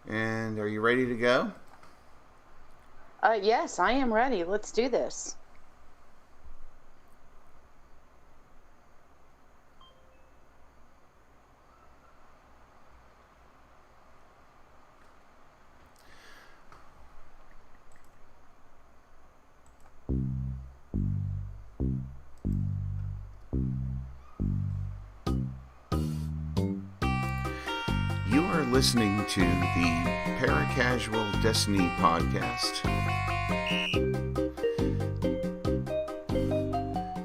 And are you ready to go? Yes, I am ready. Let's do this. You are listening to the Paracasual Destiny Podcast.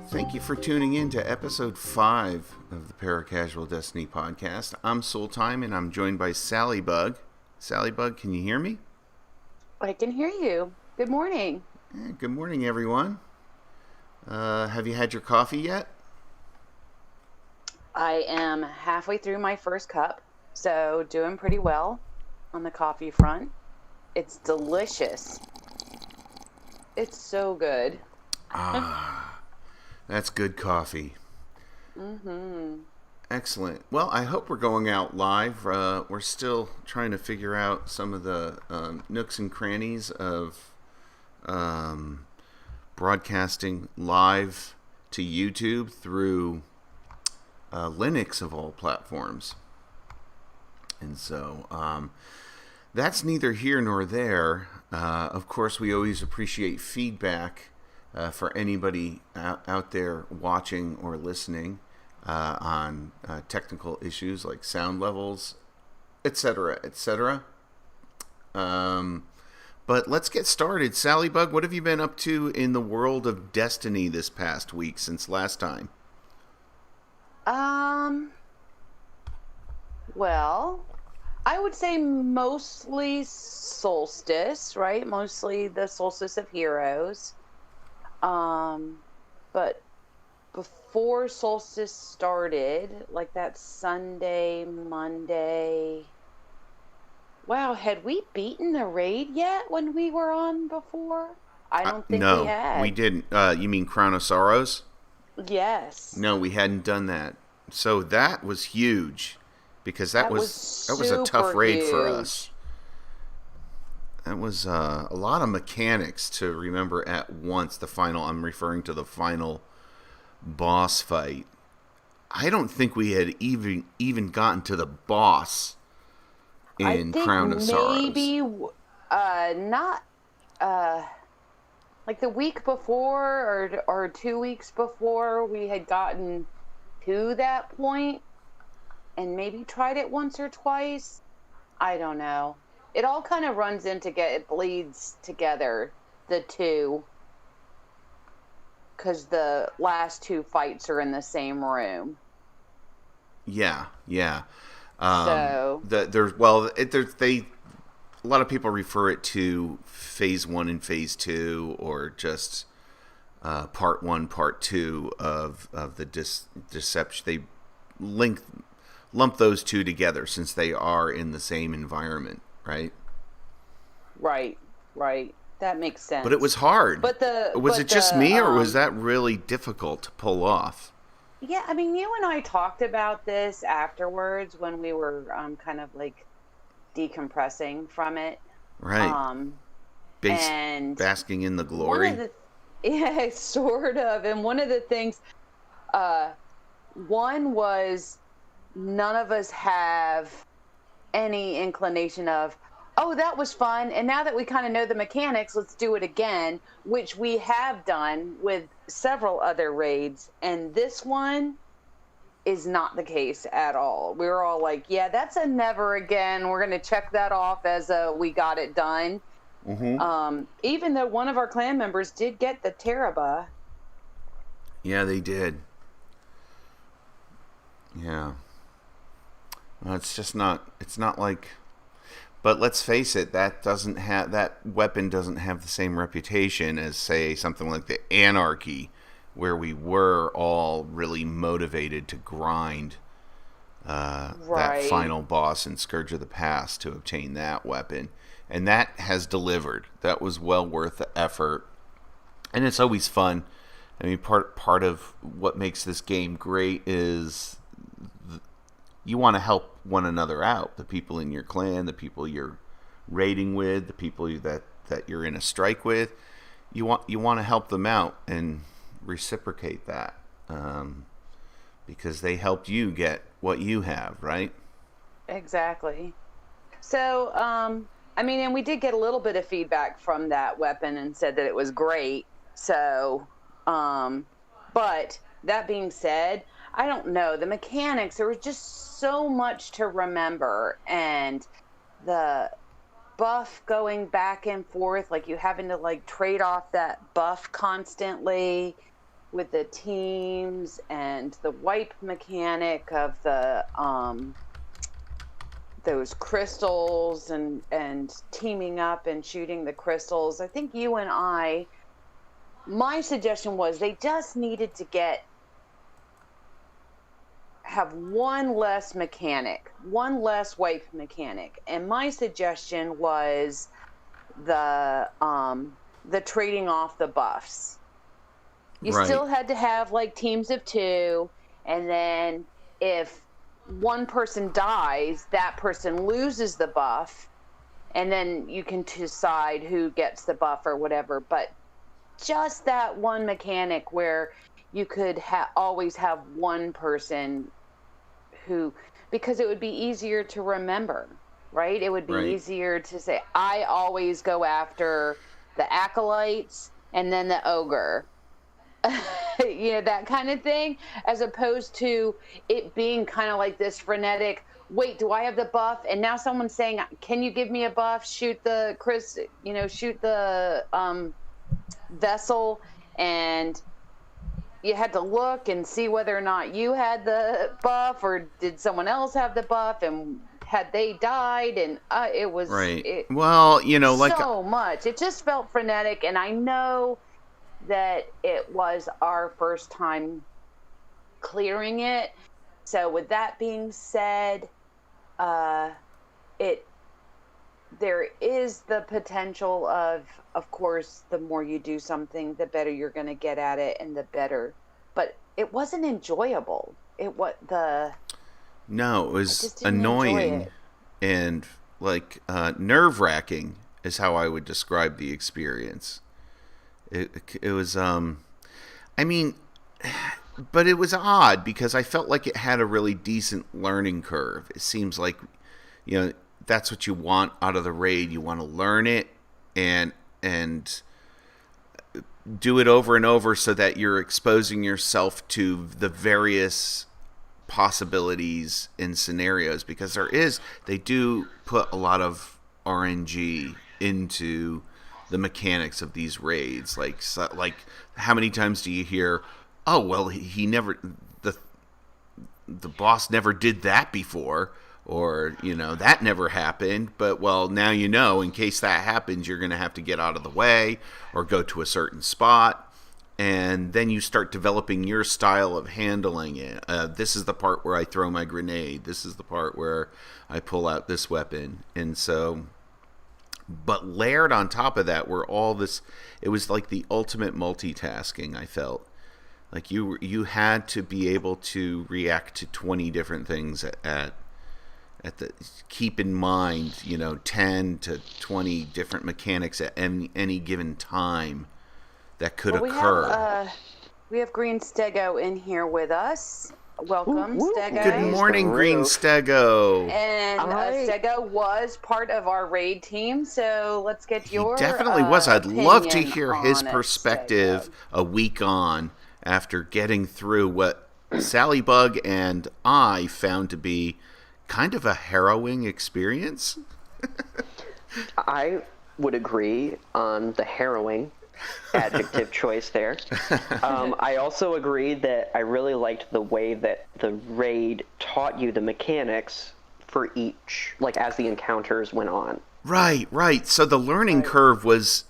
Thank you for tuning in to episode 5 of the Paracasual Destiny Podcast. I'm Sooltime and I'm joined by Salliebug. Salliebug, can you hear me? I can hear you. Good morning. Good morning, everyone. Have you had your coffee yet? I am halfway through my first cup, so doing pretty well on the coffee front. It's delicious. It's so good. That's good coffee. Mm-hmm. Excellent. Well, I hope we're going out live. We're still trying to figure out some of the nooks and crannies of broadcasting live to YouTube through Linux of all platforms. And so that's neither here nor there. Of course, we always appreciate feedback for anybody out there watching or listening on technical issues like sound levels, etc., etc. But let's get started. Salliebug, what have you been up to in the world of Destiny this past week since last time? Well, I would say mostly Solstice, right? Mostly the Solstice of Heroes. But before Solstice started, like that Sunday, Monday... Wow, had we beaten the raid yet when we were on before? I don't think we had. No, we didn't. You mean Crown of Sorrows? Yes. No, we hadn't done that. So that was huge, because that was a tough raid for us. That was a lot of mechanics to remember at once. I'm referring to the final boss fight. I don't think we had even gotten to the boss in Crown of Sorrows. Maybe not like the week before or 2 weeks before we had gotten to that point and maybe tried it once or twice. I don't know. It all kind of it bleeds together, the two, because the last two fights are in the same room. Yeah. So a lot of people refer it to phase 1 and phase 2, or just part 1, part 2 of the deception. They lump those two together since they are in the same environment, right? Right. That makes sense. But it was hard. Was it just me, or was that really difficult to pull off? Yeah, I mean, you and I talked about this afterwards when we were kind of like decompressing from it. Right. And basking in the glory. Yeah, sort of. And one of the things, one was none of us have any inclination of, oh, that was fun, and now that we kind of know the mechanics, let's do it again, which we have done with several other raids, and this one is not the case at all. We were all like, yeah, that's a never again. We're going to check that off as a we got it done. Mm-hmm. Even though one of our clan members did get the Teraba. Yeah, they did. Yeah. Well, it's not like... But let's face it, that weapon doesn't have the same reputation as, say, something like the Anarchy, where we were all really motivated to grind that final boss in Scourge of the Past to obtain that weapon. And that has delivered. That was well worth the effort. And it's always fun. I mean, part of what makes this game great is you want to help one another out. The people in your clan, the people you're raiding with, the people that you're in a strike with. You want to help them out and reciprocate that, because they helped you get what you have, right? Exactly. So, and we did get a little bit of feedback from that weapon and said that it was great. So, but that being said, I don't know. The mechanics, there was just so much to remember, and the buff going back and forth, like you having to like trade off that buff constantly with the teams, and the wipe mechanic of the those crystals and teaming up and shooting the crystals. I think you and my suggestion was they just needed to have one less mechanic, one less wipe mechanic. And my suggestion was the trading off the buffs. You still had to have like teams of 2, and then if one person dies, that person loses the buff, and then you can decide who gets the buff or whatever. But just that one mechanic where you could always have one person because it would be easier to remember, right? It would be easier to say, I always go after the acolytes and then the ogre. That kind of thing, as opposed to it being kind of like this frenetic, wait, do I have the buff? And now someone's saying, can you give me a buff? Shoot the vessel, and you had to look and see whether or not you had the buff, or did someone else have the buff, and had they died, and it was so much. It just felt frenetic, and I know that it was our first time clearing it. So with that being said, there is the potential of course, the more you do something, the better you're going to get at it, and the better. But it wasn't enjoyable. It was annoying and like nerve-wracking is how I would describe the experience. It was, but it was odd because I felt like it had a really decent learning curve. It seems like, that's what you want out of the raid. You want to learn it and do it over and over so that you're exposing yourself to the various possibilities in scenarios, because they do put a lot of RNG into the mechanics of these raids. Like how many times do you hear, oh, well, he never, the boss never did that before, or, that never happened, but, well, now in case that happens, you're going to have to get out of the way or go to a certain spot, and then you start developing your style of handling it. This is the part where I throw my grenade. This is the part where I pull out this weapon. And so, but layered on top of that were it was like the ultimate multitasking, I felt. Like you had to be able to react to 20 different things keep in mind, 10 to 20 different mechanics at any given time that could occur. We have Greenstego in here with us. Welcome, Stego. Good morning, Greenstego. And Stego was part of our raid team, so let's get your He definitely was. I'd love to hear his it, perspective Stego. A week on after getting through what Salliebug and I found to be kind of a harrowing experience. I would agree on the harrowing adjective choice there. I also agree that I really liked the way that the raid taught you the mechanics for each, like as the encounters went on. Right. So the learning curve was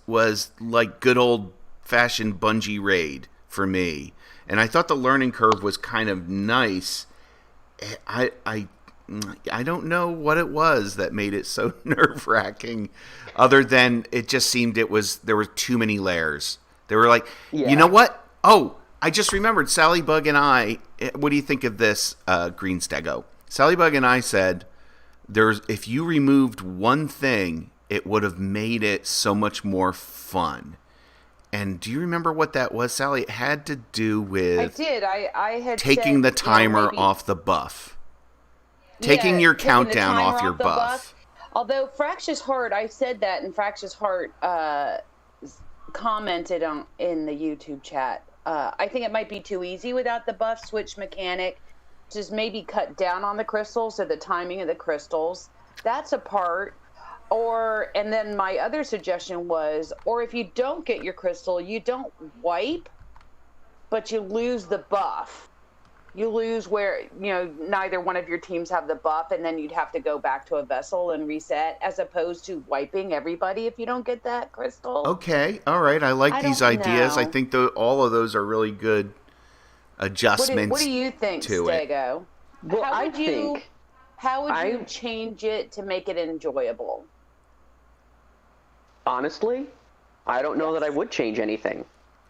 like good old-fashioned Bungie raid for me. And I thought the learning curve was kind of nice. I don't know what it was that made it so nerve-wracking, other than it just seemed there were too many layers. They were like, You know what? Oh, I just remembered Salliebug and I. What do you think of this, Greenstego? Salliebug and I said, if you removed one thing it would have made it so much more fun. And do you remember what that was, Sally? It had to do with... I did. I had taking said, the timer maybe, off the buff. Taking your countdown off your buff. Although Fractious Heart, I said that, and Fractious Heart commented in the YouTube chat. I think it might be too easy without the buff switch mechanic. Just maybe cut down on the crystals or the timing of the crystals. That's a part. And then my other suggestion was, or if you don't get your crystal, you don't wipe, but you lose the buff. You lose where, neither one of your teams have the buff, and then you'd have to go back to a vessel and reset, as opposed to wiping everybody if you don't get that crystal. Okay, all right. I like these ideas. I think all of those are really good adjustments. What do you think, Stego? Well, how would you change it to make it enjoyable? Honestly, I don't know that I would change anything.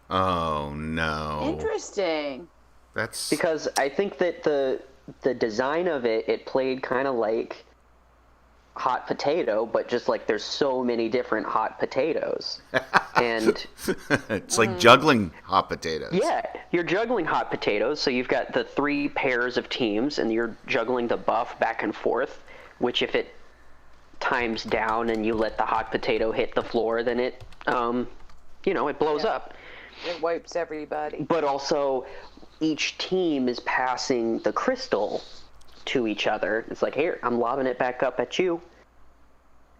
Oh, no. Interesting. That's because I think that the design of it played kind of like hot potato, but just like there's so many different hot potatoes. And it's like juggling hot potatoes. Yeah, you're juggling hot potatoes, so you've got the 3 pairs of teams, and you're juggling the buff back and forth, which if it times down and you let the hot potato hit the floor, then it, it blows up. It wipes everybody. But also, each team is passing the crystal to each other. It's like, here, I'm lobbing it back up at you.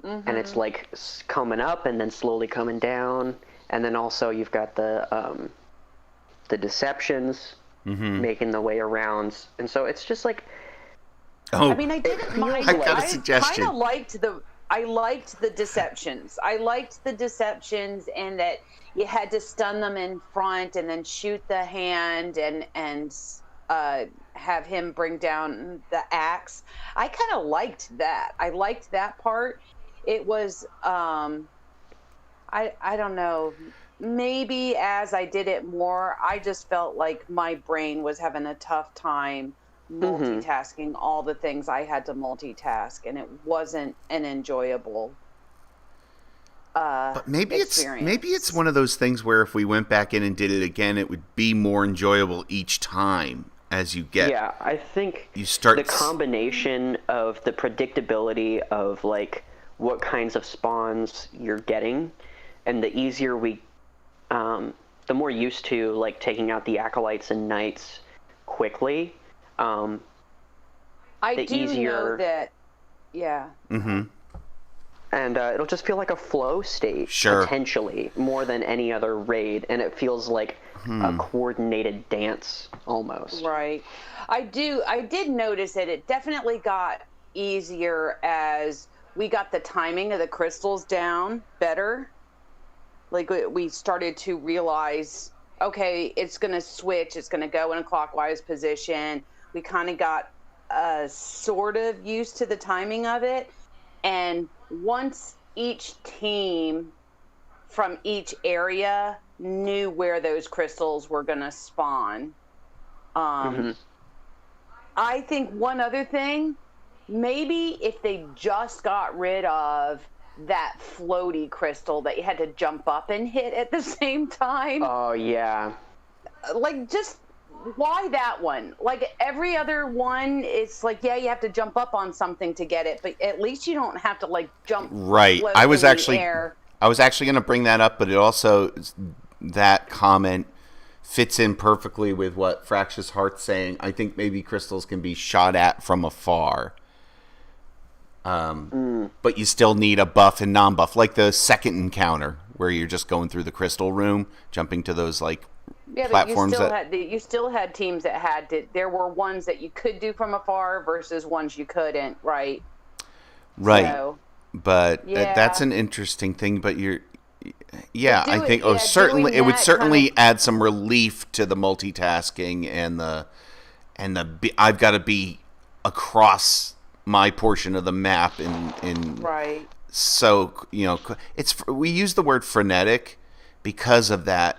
Mm-hmm. And it's like coming up and then slowly coming down. And then also you've got the deceptions making the way around. And so it's just like... Oh, I mean, I didn't mind. I got a suggestion. I liked the deceptions. I liked the deceptions, and that you had to stun them in front and then shoot the hand and have him bring down the axe. I kind of liked that. I liked that part. It was, I don't know, maybe as I did it more, I just felt like my brain was having a tough time multitasking all the things I had to multitask, and it wasn't an enjoyable but maybe experience. it's one of those things where if we went back in and did it again, it would be more enjoyable each time as you get. Yeah, I think you start the combination of the predictability of like what kinds of spawns you're getting, and the easier the more used to like taking out the acolytes and knights quickly. I do know that, yeah. Mm-hmm. And it'll just feel like a flow state, potentially, more than any other raid, and it feels like a coordinated dance, almost. Right. I did notice that it definitely got easier as we got the timing of the crystals down better. Like, we started to realize, okay, it's going to switch, it's going to go in a clockwise position. We kind of got sort of used to the timing of it. And once each team from each area knew where those crystals were going to spawn. I think one other thing, maybe if they just got rid of that floaty crystal that you had to jump up and hit at the same time. Oh, yeah. Like, just... why that one? Like every other one, it's like, yeah, you have to jump up on something to get it, but at least you don't have to like jump. Right. I was actually going to bring that up, but it also, that comment fits in perfectly with what Fractious Heart's saying. I think maybe crystals can be shot at from afar. But you still need a buff and non-buff, like the second encounter where you're just going through the crystal room, jumping to those like platforms. You still had teams that had to. There were ones that you could do from afar versus ones you couldn't. Right. Right. So, but yeah. That's an interesting thing. But I think certainly it would certainly add some relief to the multitasking and the I've got to be across my portion of the map in right. So we use the word frenetic because of that.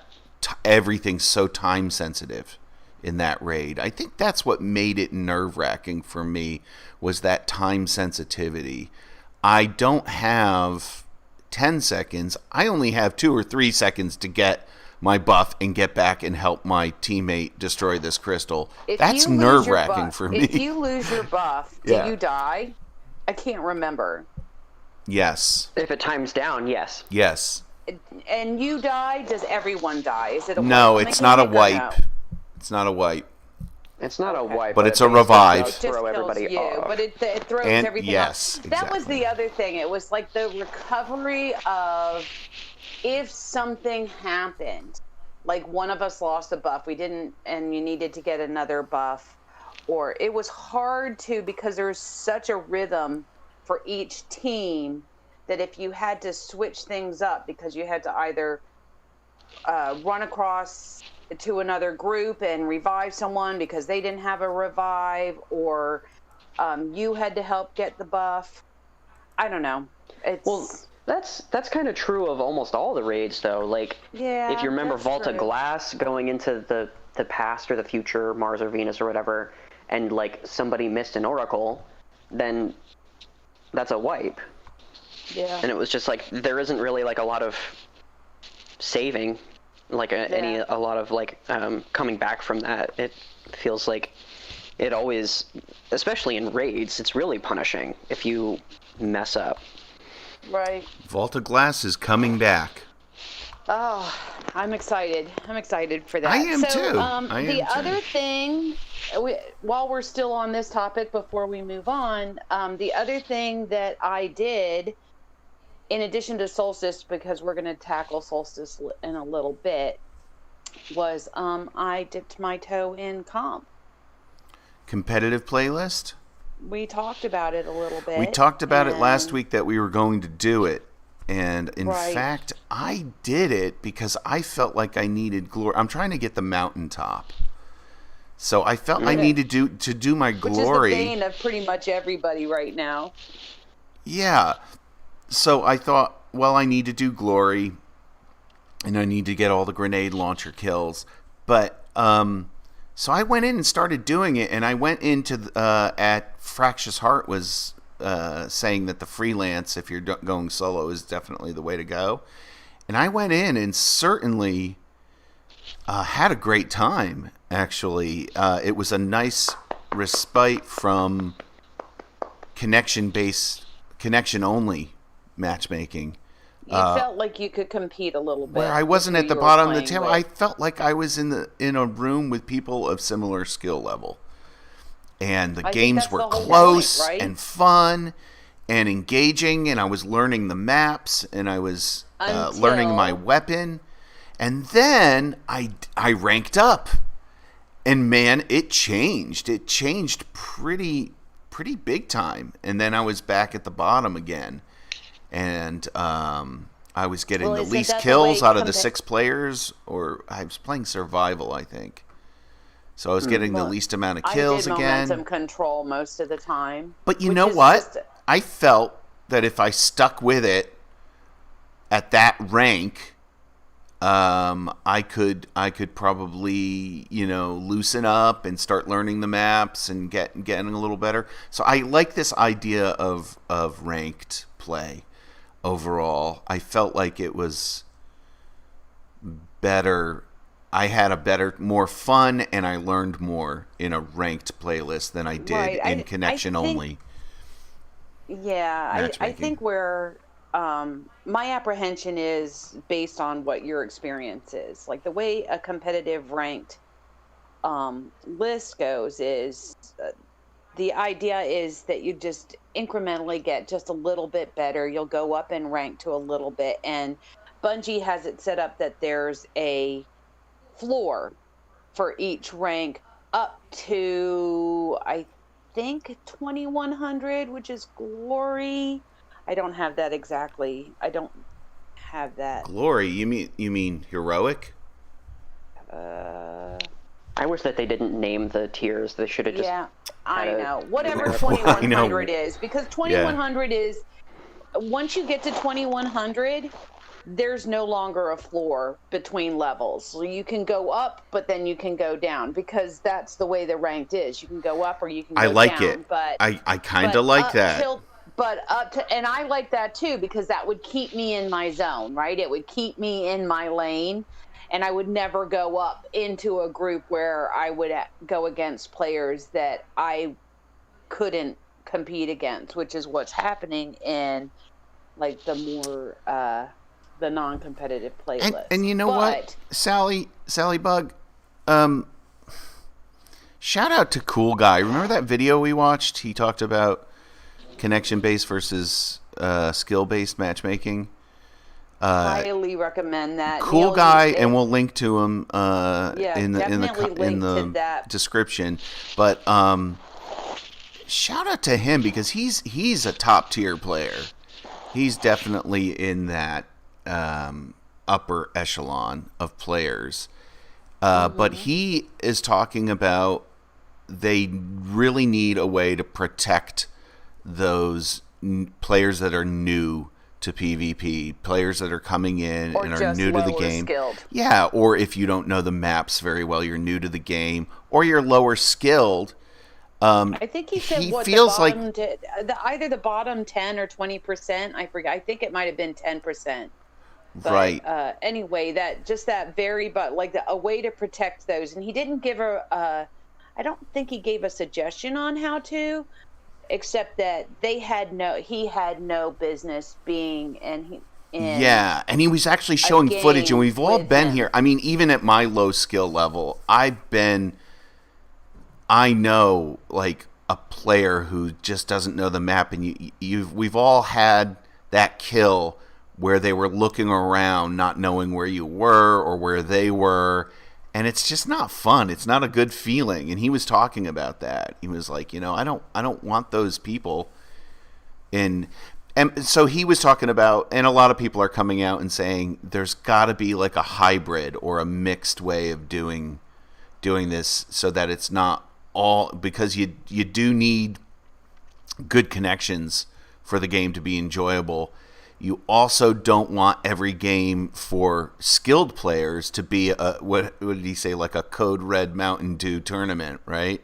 Everything's so time sensitive in that raid. I think that's what made it nerve-wracking for me, was that time sensitivity. I don't have 10 seconds, I only have 2 or 3 seconds to get my buff and get back and help my teammate destroy this crystal. That's nerve-wracking for me. If you lose your buff, do you die? I can't remember. Yes. If it times down, yes. Yes. And you die, does everyone die? Is it a No, wipe it's not a wipe. No? It's not a wipe. It's not a wipe, but it's a revive. It does throw everybody off. But it throws everything off. Exactly. That was the other thing. It was like the recovery of if something happened, like one of us lost a buff, we didn't, and you needed to get another buff, or it was hard to, because there was such a rhythm for each team that if you had to switch things up because you had to either run across to another group and revive someone because they didn't have a revive, or you had to help get the buff. I don't know. That's kind of true of almost all the raids, though. Like, if you remember Vault of Glass going into the past or the future, Mars or Venus or whatever, and like somebody missed an oracle, then that's a wipe. Yeah. And it was just like there isn't really like a lot of saving, like a lot of like coming back from that. It feels like it always, especially in raids, it's really punishing if you mess up. Right. Vault of Glass is coming back. Oh, I'm excited. I'm excited for that. I am too. The other thing, while we're still on this topic before we move on, the other thing that I did, in addition to Solstice, because we're going to tackle Solstice in a little bit, was I dipped my toe in comp. Competitive playlist? We talked about it a little bit. We talked about it last week that we were going to do it. And in fact, I did it because I felt like I needed glory. I'm trying to get the mountaintop. So I felt I needed to do my glory. Which is the bane of pretty much everybody right now. Yeah. So I thought, well, I need to do glory. And I need to get all the grenade launcher kills. But, so I went in and started doing it. And I went into, at Fractious Heart was saying that the freelance, if you're going solo, is definitely the way to go. And I went in and certainly had a great time, actually. It was a nice respite from connection-only matchmaking. You felt like you could compete a little bit. Where I wasn't at the bottom of the table. I felt like I was in a room with people of similar skill level. And the games were close and fun and engaging, and I was learning the maps, and I was learning my weapon. And then I ranked up. And man, it changed. It changed pretty big time. And then I was back at the bottom again. And I was getting the least kills out of the 6 players, or I was playing survival, I think. So I was getting the least amount of kills again. I did momentum control most of the time. But you know what? I felt that if I stuck with it at that rank, I could probably, loosen up and start learning the maps and getting a little better. So I like this idea of ranked play overall. I felt like it was better. I had more fun, and I learned more in a ranked playlist than I did in connection only. Yeah, I think where my apprehension is based on what your experience is. Like the way a competitive ranked list goes is the idea is that you just incrementally get just a little bit better. You'll go up in rank to a little bit, and Bungie has it set up that there's a floor for each rank up to, I think, 2100, which is glory. I don't have that exactly. I don't have that. Glory? You mean heroic? I wish that they didn't name the tiers. They should have just. Yeah, I know. Whatever 2100 is, because 2100 is, once you get to 2100, there's no longer a floor between levels. So you can go up, but then you can go down, because that's the way the ranked is. You can go up or you can go down. I like it. But I kind of like that. but and I like that too, because that would keep me in my zone, right? It would keep me in my lane, and I would never go up into a group where I would go against players that I couldn't compete against, which is what's happening in like the more the non-competitive playlist. And you know what, Salliebug, shout out to Cool Guy. Remember that video we watched? He talked about connection-based versus skill-based matchmaking. Highly recommend that. Cool Neil, Guy, and we'll link to him in definitely the description. But shout out to him, because he's a top-tier player. He's definitely in that upper echelon of players. But he is talking about they really need a way to protect those players that are new to PvP, players that are coming in and are new to the game. Skilled. Yeah, or if you don't know the maps very well, you're new to the game, or you're lower skilled. I think he said either the bottom 10 or 20%. I forget. I think it might have been 10%. But, right. Anyway, that very, like a way to protect those. And he didn't give I don't think he gave a suggestion on how to, except that he had no business being yeah, and he was actually showing footage, and we've all been here. I mean, even at my low skill level, I know like a player who just doesn't know the map, and we've all had that kill where they were looking around, not knowing where you were or where they were, and it's just not fun. It's not a good feeling. And he was talking about that. He was like, I don't want those people in. And so he was talking about, and a lot of people are coming out and saying there's got to be like a hybrid or a mixed way of doing this, so that it's not all, because you do need good connections for the game to be enjoyable. You also don't want every game for skilled players to be what did he say, like a Code Red Mountain Dew tournament, right?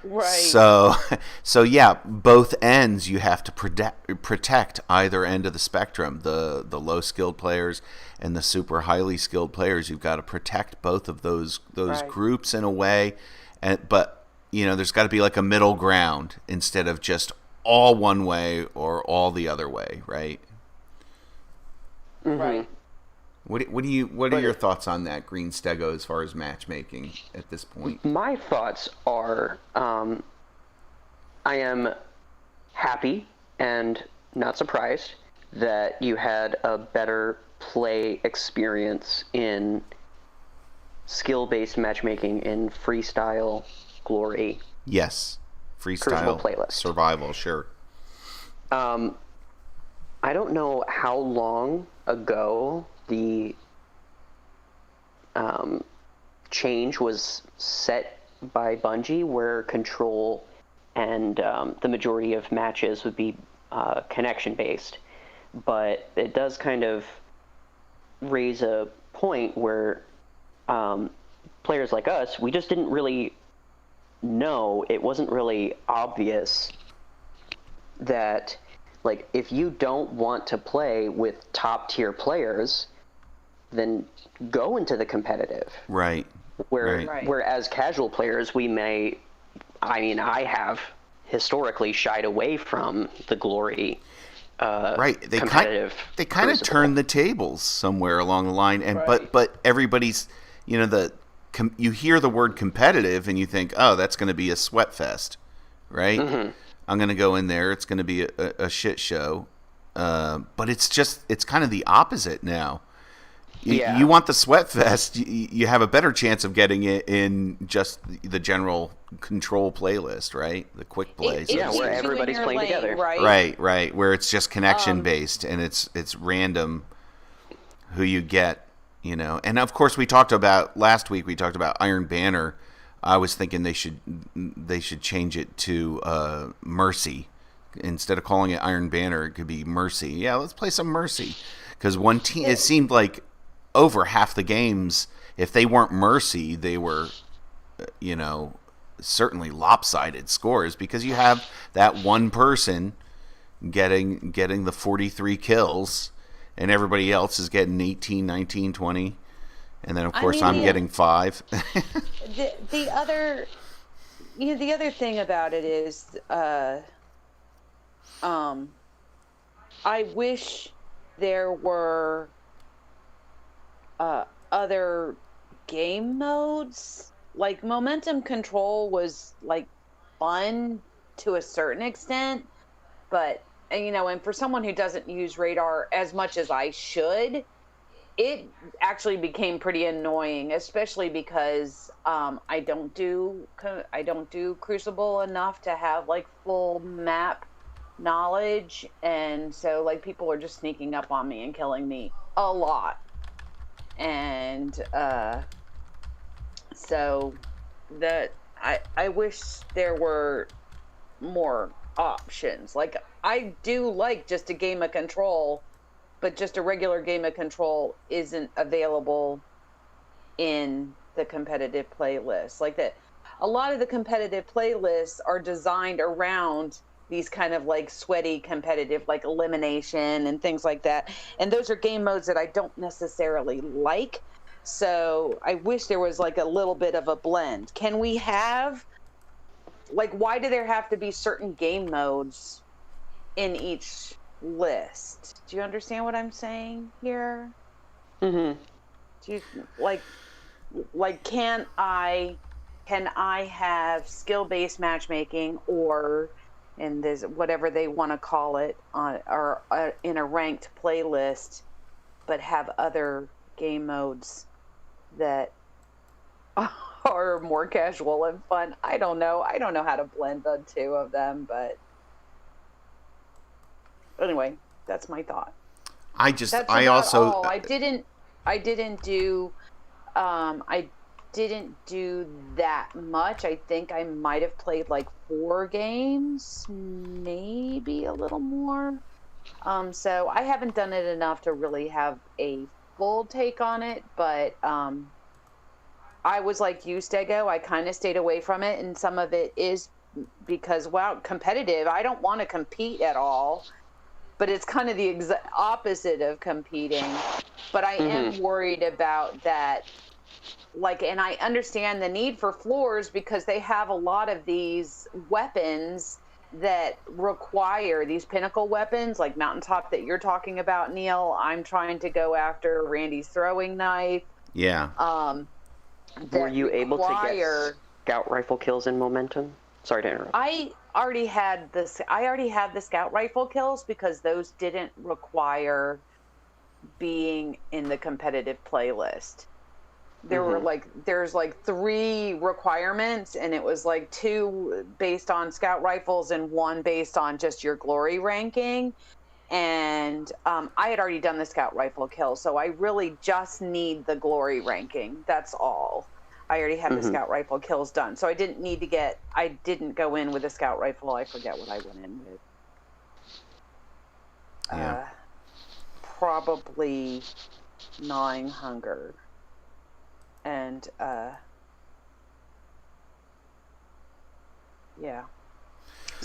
Right. So yeah, both ends you have to protect either end of the spectrum, the low skilled players and the super highly skilled players. You've got to protect both of those right. groups in a way, but there's got to be like a middle ground instead of just all one way or all the other way, right? Mm-hmm. Right. What are your thoughts on that, Greenstego, as far as matchmaking at this point? My thoughts are, I am happy and not surprised that you had a better play experience in skill-based matchmaking in freestyle glory. Yes, Crucible freestyle playlist. survival, sure. I don't know how long ago the change was set by Bungie, where control and the majority of matches would be connection-based. But it does kind of raise a point where players like us, we just didn't really know. It wasn't really obvious that, like, if you don't want to play with top-tier players, then go into the competitive. Right. Where as casual players, I have historically shied away from the glory competitive. They kind of turned the tables somewhere along the line, and right. but everybody's, you hear the word competitive and you think, oh, that's going to be a sweat fest, right? Mm-hmm. I'm going to go in there. It's going to be a shit show. But it's kind of the opposite now. You want the sweat fest, you have a better chance of getting it in just the general control playlist, right? The quick plays. Where everybody's playing together. Right. Where it's just connection based and it's random who you get, And of course last week we talked about Iron Banner. I was thinking they should change it to Mercy. Instead of calling it Iron Banner, it could be Mercy. Yeah, let's play some Mercy. Because one team, it seemed like over half the games, if they weren't Mercy, they were, certainly lopsided scores, because you have that one person, getting the 43 kills, and everybody else is getting 18, 19, 20. And then, of course, I'm getting 5. The other thing about it is, I wish there were other game modes. Like, momentum control was, like, fun to a certain extent, but, and for someone who doesn't use radar as much as I should, it actually became pretty annoying, especially because I don't do Crucible enough to have like full map knowledge, and so like people are just sneaking up on me and killing me a lot, and so that I wish there were more options. Like, I do like just a game of Control, but just a regular game of Control isn't available in the competitive playlist. Like, that a lot of the competitive playlists are designed around these kind of like sweaty competitive, like elimination and things like that, and those are game modes that I don't necessarily like. So I wish there was like a little bit of a blend. Can we have, like, why do there have to be certain game modes in each list? Do you understand what I'm saying here? Mm-hmm. Do you like can I have skill-based matchmaking, or in this whatever they want to call it, or in a ranked playlist, but have other game modes that are more casual and fun? I don't know how to blend the two of them, but anyway, that's my thought. I didn't do that much. I think I might have played like 4 games, maybe a little more. So I haven't done it enough to really have a full take on it, but I was like you, Stego. I kind of stayed away from it, and some of it is because, wow, competitive. I don't want to compete at all, but it's kind of the opposite of competing. But I am worried about that. Like, and I understand the need for floors because they have a lot of these weapons that require these pinnacle weapons, like Mountaintop that you're talking about, Neil. I'm trying to go after Randy's throwing knife. Yeah. Were you able to get scout rifle kills in momentum? Sorry to interrupt. I already had the scout rifle kills because those didn't require being in the competitive playlist. There were there's 3 requirements, and it was like 2 based on scout rifles and 1 based on just your glory ranking. And I had already done the scout rifle kill, so I really just need the glory ranking. That's all. I already had the scout rifle kills done, so I didn't go in with a scout rifle. I forget what I went in with. Yeah. Probably gnawing hunger. And yeah.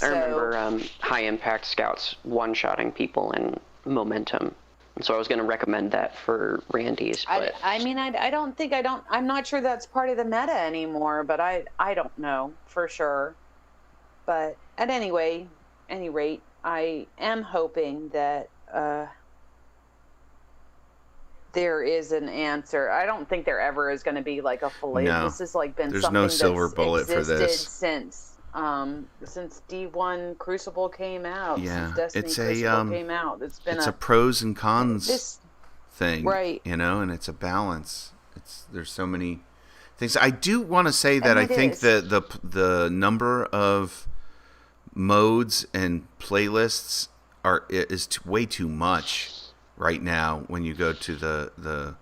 I remember high impact scouts one-shotting people in momentum, and so I was going to recommend that for Randy's. But I'm not sure that's part of the meta anymore, but I don't know for sure. But at any rate, I am hoping that there is an answer. I don't think there ever is going to be like a fully. No, this has like been there's something no silver that's bullet for this since D1 Crucible came out. Yeah, since Destiny Crucible came out. It's a pros and cons thing, right? And it's a balance. There's so many things. I do want to say that I think that the number of modes and playlists is way too much right now. When you go to the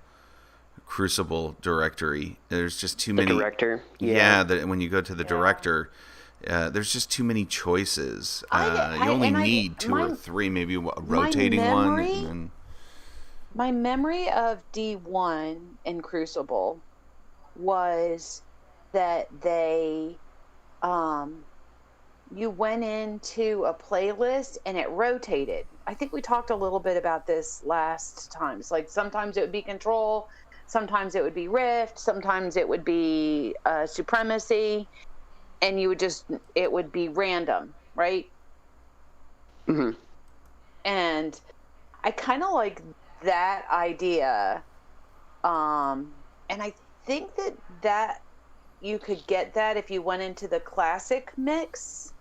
Crucible directory, there's just too many. Director, when you go to the director, there's just too many choices. You only need 2 or 3, maybe a rotating one. And my memory of D1 in Crucible was that they you went into a playlist and it rotated. I think we talked a little bit about this last time. It's like sometimes it would be Control, sometimes it would be Rift, sometimes it would be Supremacy, and it would be random, right? Mm-hmm. And I kind of like that idea. And I think that you could get that if you went into the classic mix.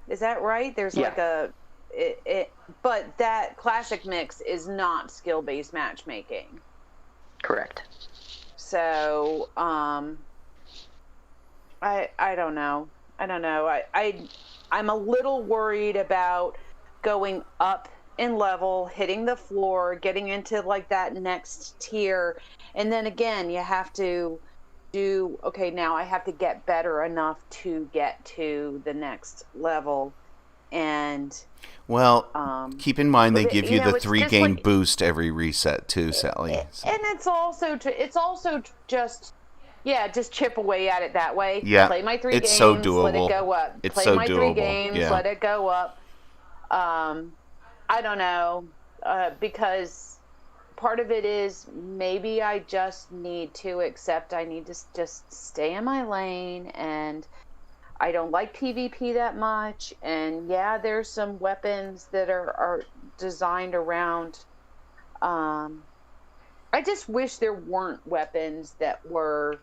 Is that right? There's but that classic mix is not skill-based matchmaking. Correct. So, I don't know. I'm a little worried about going up in level, hitting the floor, getting into like that next tier, and then again you have to do, okay, now I have to get better enough to get to the next level. And keep in mind they give you the 3-game like, boost every reset too, Sally. So. And it's also just chip away at it that way. Yeah, play my 3 it's games, so doable. let it go up. It's play so my doable. 3 games, yeah. Let it go up. I don't know, because part of it is maybe I just need to accept I need to just stay in my lane, and I don't like PvP that much. And yeah, there's some weapons that are designed around. I just wish there weren't weapons that were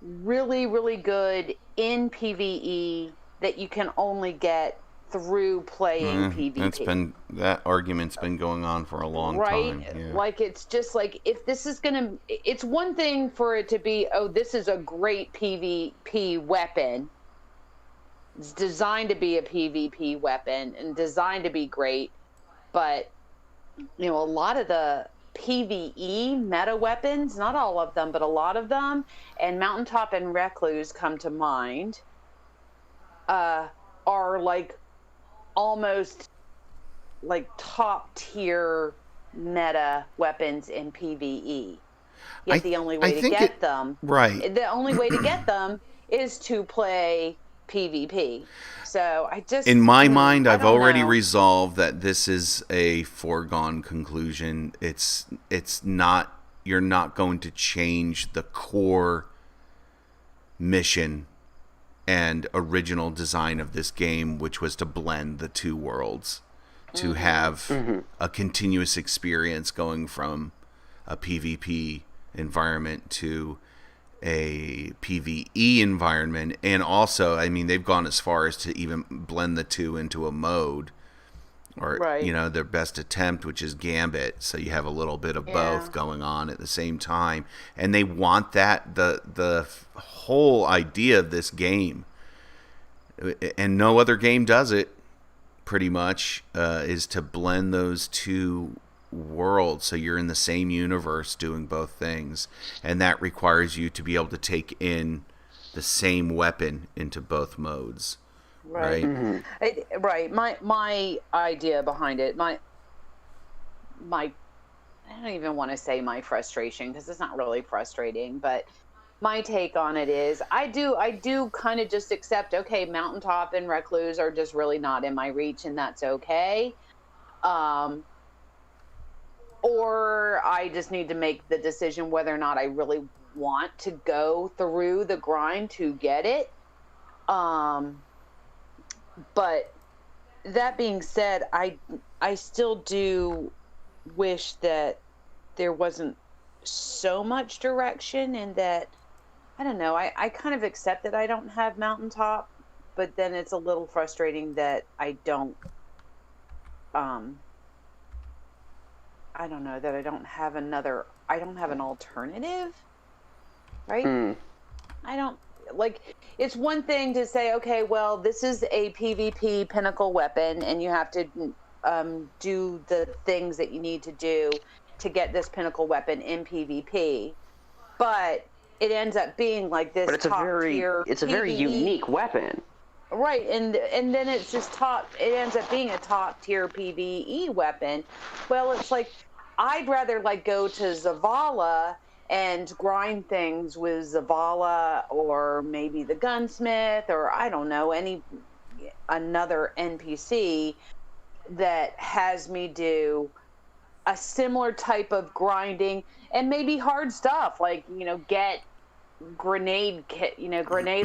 really, really good in PvE that you can only get through playing PvP. That argument's been going on for a long time. Yeah. Like, it's just like, if this is it's one thing for it to be, oh, this is a great PvP weapon. It's designed to be a PvP weapon and designed to be great. But, a lot of the PvE meta weapons, not all of them, but a lot of them, and Mountaintop and Recluse come to mind, are like almost like top tier meta weapons in PvE. Yet the only way to get them, the only way to get them is to play PvP. So in my mind, I've already resolved that this is a foregone conclusion. It's not, you're not going to change the core mission and original design of this game, which was to blend the two worlds, to have a continuous experience going from a PvP environment to a PvE environment. And also, I mean, they've gone as far as to even blend the two into a mode, or their best attempt, which is Gambit. So you have a little bit of both going on at the same time, and they want that the whole idea of this game, and no other game does it, pretty much, is to blend those two worlds, so you're in the same universe doing both things, and that requires you to be able to take in the same weapon into both modes. Right. Right. My idea behind it, my I don't even want to say my frustration, because it's not really frustrating, but my take on it is I do kind of just accept, okay, Mountaintop and Recluse are just really not in my reach, and that's okay. Or I just need to make the decision whether or not I really want to go through the grind to get it. But that being said, I still do wish that there wasn't so much direction, and that, I don't know, I kind of accept that I don't have Mountaintop, but then it's a little frustrating that I don't, I don't know, that I don't have an alternative, right? I don't, like, it's one thing to say, okay, well, this is a PvP pinnacle weapon, and you have to do the things that you need to do to get this pinnacle weapon in PvP, but it ends up being like this top tier. It's a very unique weapon. Right, and then it's just it ends up being a top tier PvE weapon. Well, it's like, I'd rather like go to Zavala and grind things with Zavala or maybe the gunsmith, or I don't know, another NPC that has me do a similar type of grinding and maybe hard stuff like, get grenade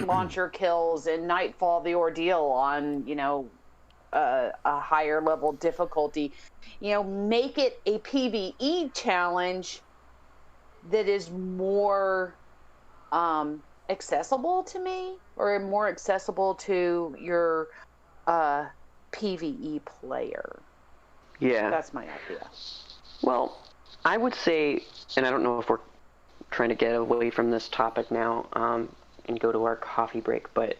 launcher kills in Nightfall the Ordeal on, a higher level difficulty. Make it a PvE challenge that is more accessible to me, or more accessible to your PvE player. Yeah. That's my idea. Well, I would say, and I don't know if we're trying to get away from this topic now and go to our coffee break, but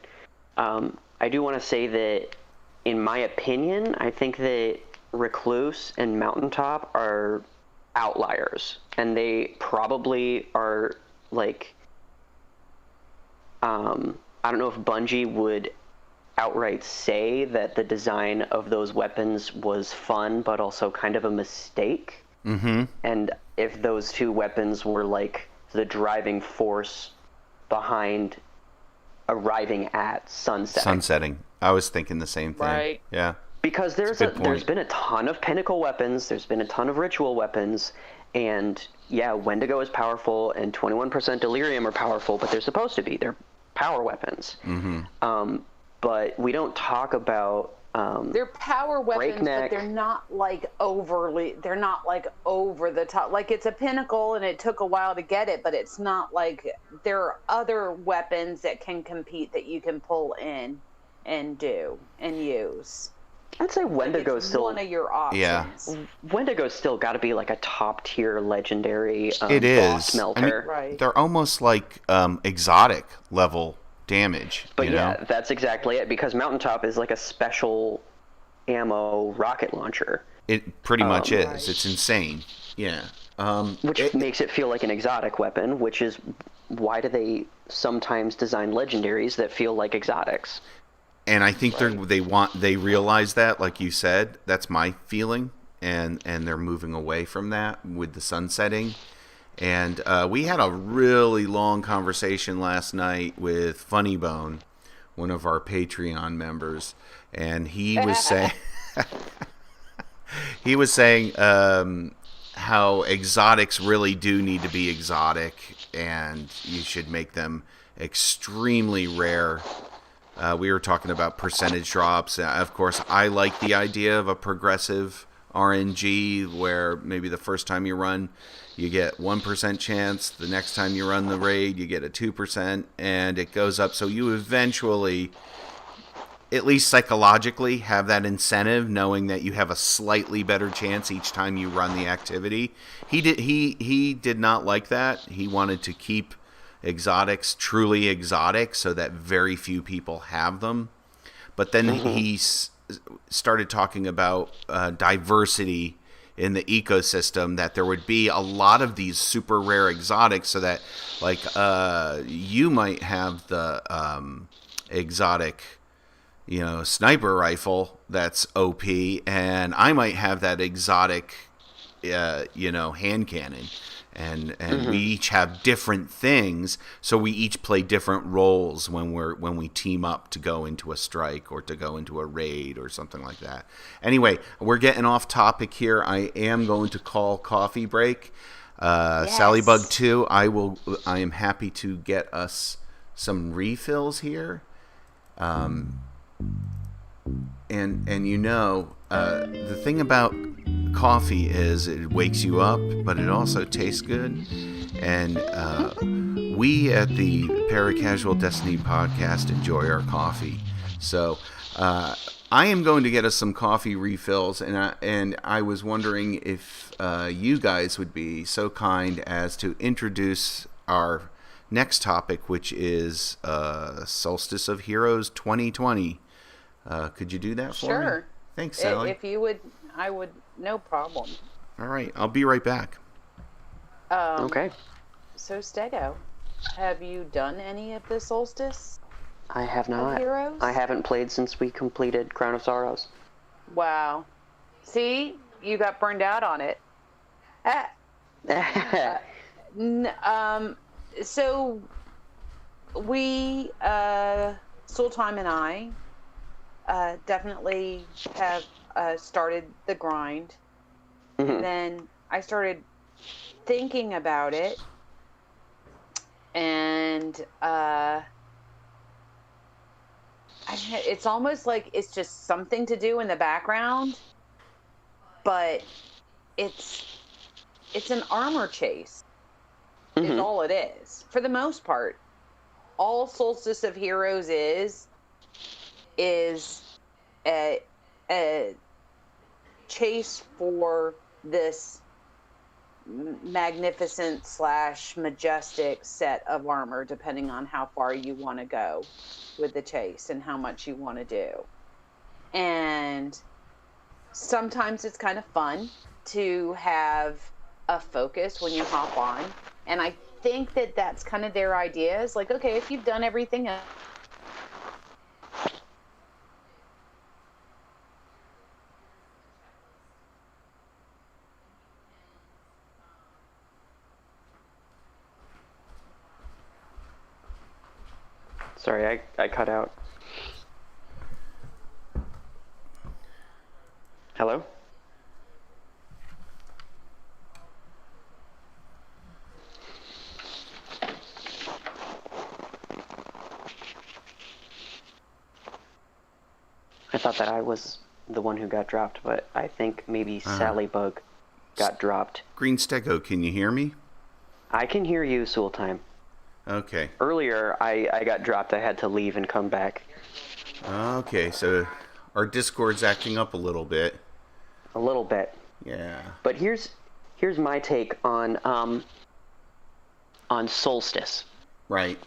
I do want to say that, in my opinion, I think that Recluse and Mountaintop are outliers, and they probably are like, I don't know if Bungie would outright say that the design of those weapons was fun but also kind of a mistake. Mm-hmm. And if those two weapons were like the driving force behind arriving at sunsetting. I was thinking the same thing. Right. Yeah. Because there's been a ton of pinnacle weapons, there's been a ton of ritual weapons, and yeah, Wendigo is powerful and 21% Delirium are powerful, but they're supposed to be. They're power weapons. Mm-hmm. But we don't talk about they're power weapons, breakneck. but they're not like over the top. Like, it's a pinnacle and it took a while to get it, but it's not like there are other weapons that can compete that you can pull in and do and use. I'd say Wendigo's still one of your options. Yeah. Wendigo's still got to be like a top tier legendary it is. boss smelter. Right. They're almost like exotic level damage. But yeah, that's exactly it, because Mountaintop is like a special ammo rocket launcher. It pretty much is. Right. It's insane. Yeah. Which makes it feel like an exotic weapon, which is why do they sometimes design legendaries that feel like exotics? And I think they realize that, like you said. That's my feeling, and they're moving away from that with the sunsetting. And we had a really long conversation last night with Funny Bone, one of our Patreon members, and he was saying how exotics really do need to be exotic, and you should make them extremely rare. We were talking about percentage drops. Of course, I like the idea of a progressive RNG where maybe the first time you run, you get 1% chance. The next time you run the raid, you get a 2%, and it goes up. So you eventually, at least psychologically, have that incentive, knowing that you have a slightly better chance each time you run the activity. He did not like that. He wanted to keep exotics truly exotic so that very few people have them. But then he started talking about diversity in the ecosystem, that there would be a lot of these super rare exotics, so that like you might have the exotic sniper rifle that's OP, and I might have that exotic hand cannon. And we each have different things, so we each play different roles when we team up to go into a strike or to go into a raid or something like that. Anyway, we're getting off topic here. I am going to call coffee break. Yes. Salliebug 2, I am happy to get us some refills here. And the thing about coffee is it wakes you up, but it also tastes good. And we at the Paracasual Destiny Podcast enjoy our coffee. So I am going to get us some coffee refills, and I was wondering if you guys would be so kind as to introduce our next topic, which is Solstice of Heroes 2020. Could you do that for me? Sure. Thanks, Sally. If you would, I would, no problem. All right, I'll be right back. Okay. So, Stego, have you done any of the Solstice I have not. of Heroes? I haven't played since we completed Crown of Sorrows. Wow. See? You got burned out on it. So we, Sooltime and I, definitely have started the grind. Mm-hmm. And then I started thinking about it, and it's almost like it's just something to do in the background, but it's an armor chase. Mm-hmm. Is all it is, for the most part. All Solstice of Heroes is a chase for this magnificent / majestic set of armor, depending on how far you want to go with the chase and how much you want to do. And sometimes it's kind of fun to have a focus when you hop on. And I think that that's kind of their idea, is like, okay, if you've done everything else. Sorry, I cut out. Hello? I thought that I was the one who got dropped, but I think maybe Salliebug got dropped. Greenstego, can you hear me? I can hear you, Sooltime. Okay. Earlier, I got dropped. I had to leave and come back. Okay, so our Discord's acting up a little bit. A little bit. Yeah. But here's my take on Solstice. Right.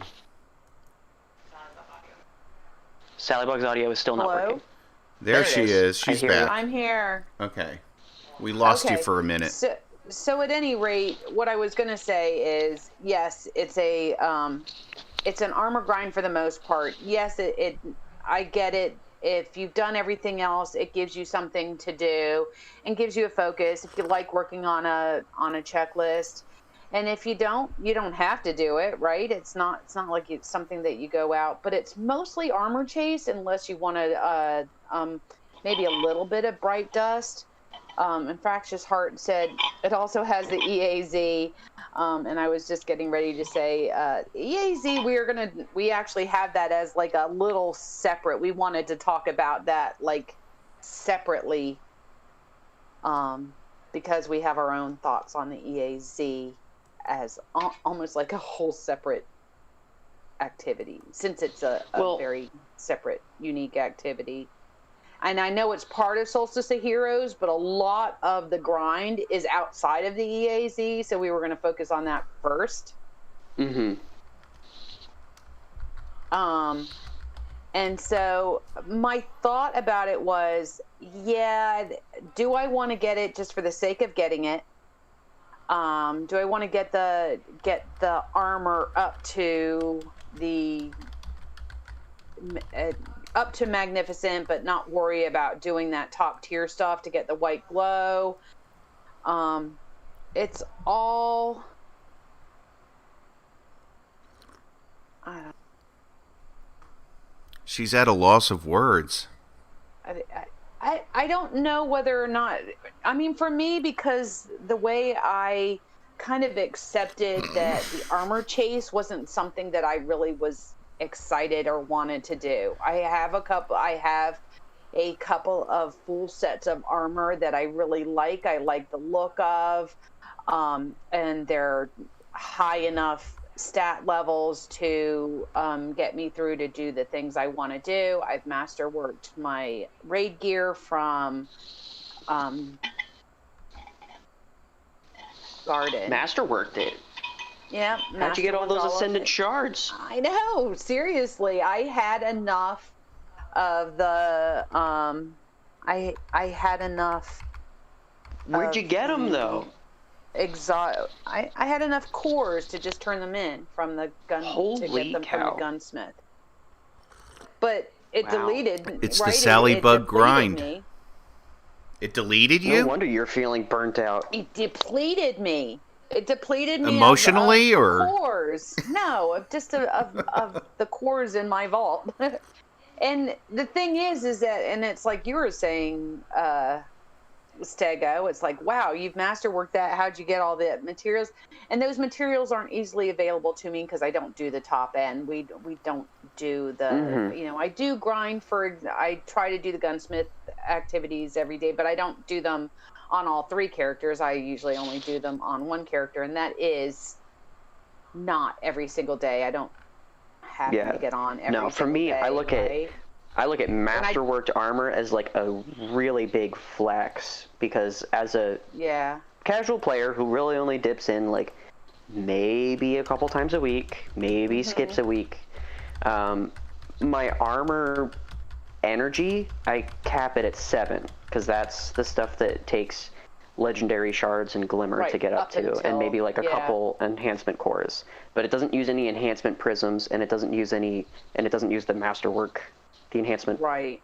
Salliebug's audio is still not Hello? working. There she is. She's hear you. back. I'm here. Okay. We lost you Okay, for a minute. So at any rate, what I was going to say is, yes, it's an armor grind for the most part. Yes, I get it. If you've done everything else, it gives you something to do and gives you a focus. If you like working on a checklist, and if you don't have to do it, right? It's not like it's something that you go out, but it's mostly armor chase unless you want to maybe a little bit of bright dust. And Fractious Heart said it also has the EAZ, and I was just getting ready to say EAZ. We actually have that as like a little separate. We wanted to talk about that like separately, because we have our own thoughts on the EAZ as almost like a whole separate activity, since it's a very separate, unique activity. And I know it's part of Solstice of Heroes, but a lot of the grind is outside of the EAZ, so we were going to focus on that first. Mm-hmm. And so my thought about it was, yeah, do I want to get it just for the sake of getting it? Do I want to get the armor up to magnificent, but not worry about doing that top tier stuff to get the white glow? It's all, I don't know. She's at a loss of words. I don't know whether or not, I mean, for me, because the way I kind of accepted that the armor chase wasn't something that I really was excited or wanted to do. I have a couple of full sets of armor that I really like. I like the look of, and they're high enough stat levels to get me through to do the things I want to do. I've masterworked my raid gear from Garden. Masterworked it. Yeah. How'd you get all those Ascendant shards? I know. Seriously, I had enough of the. I had enough. Where'd you get them though? I had enough cores to just turn them in from the gun. Holy to get them cow. from the gunsmith. But it deleted. It's right? the Salliebug it grind. Me. It deleted you? No wonder you're feeling burnt out. It depleted me. It depleted me emotionally, of or cores. No, of the cores in my vault. And the thing is that, and it's like you were saying, Stego, it's like, wow, you've masterworked that. How'd you get all the materials? And those materials aren't easily available to me because I don't do the top end. We don't do the, I do grind I try to do the gunsmith activities every day, but I don't do them on all 3 characters. I usually only do them on 1 character, and that is not every single day. I don't have to get on every single day. No, for me, right? I look at masterworked armor as like a really big flex, because as a casual player who really only dips in like maybe a couple times a week, maybe skips a week, my armor energy, I cap it at 7, because that's the stuff that takes legendary shards and glimmer to get up to, and maybe like a couple enhancement cores. But it doesn't use any enhancement prisms, and it doesn't use the masterwork, the enhancement. Right.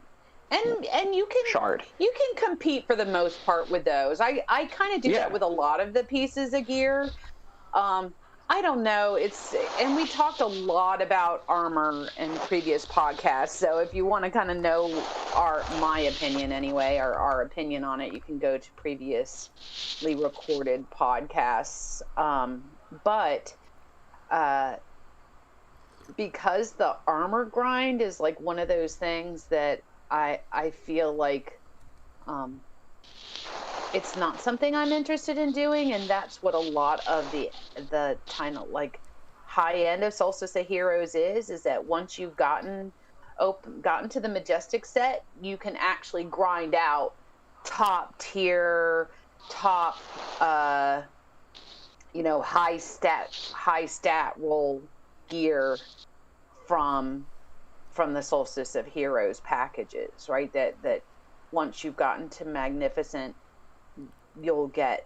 And you can shard. You can compete for the most part with those. I kind of do that with a lot of the pieces of gear. I don't know. And we talked a lot about armor in previous podcasts. So if you want to kind of know my opinion anyway, or our opinion on it, you can go to previously recorded podcasts. But because the armor grind is like one of those things that I feel like it's not something I'm interested in doing, and that's what a lot of the kind of like high end of Solstice of Heroes is that once you've gotten to the Majestic set, you can actually grind out top tier, high stat roll gear from the Solstice of Heroes packages, right? That once you've gotten to Magnificent, you'll get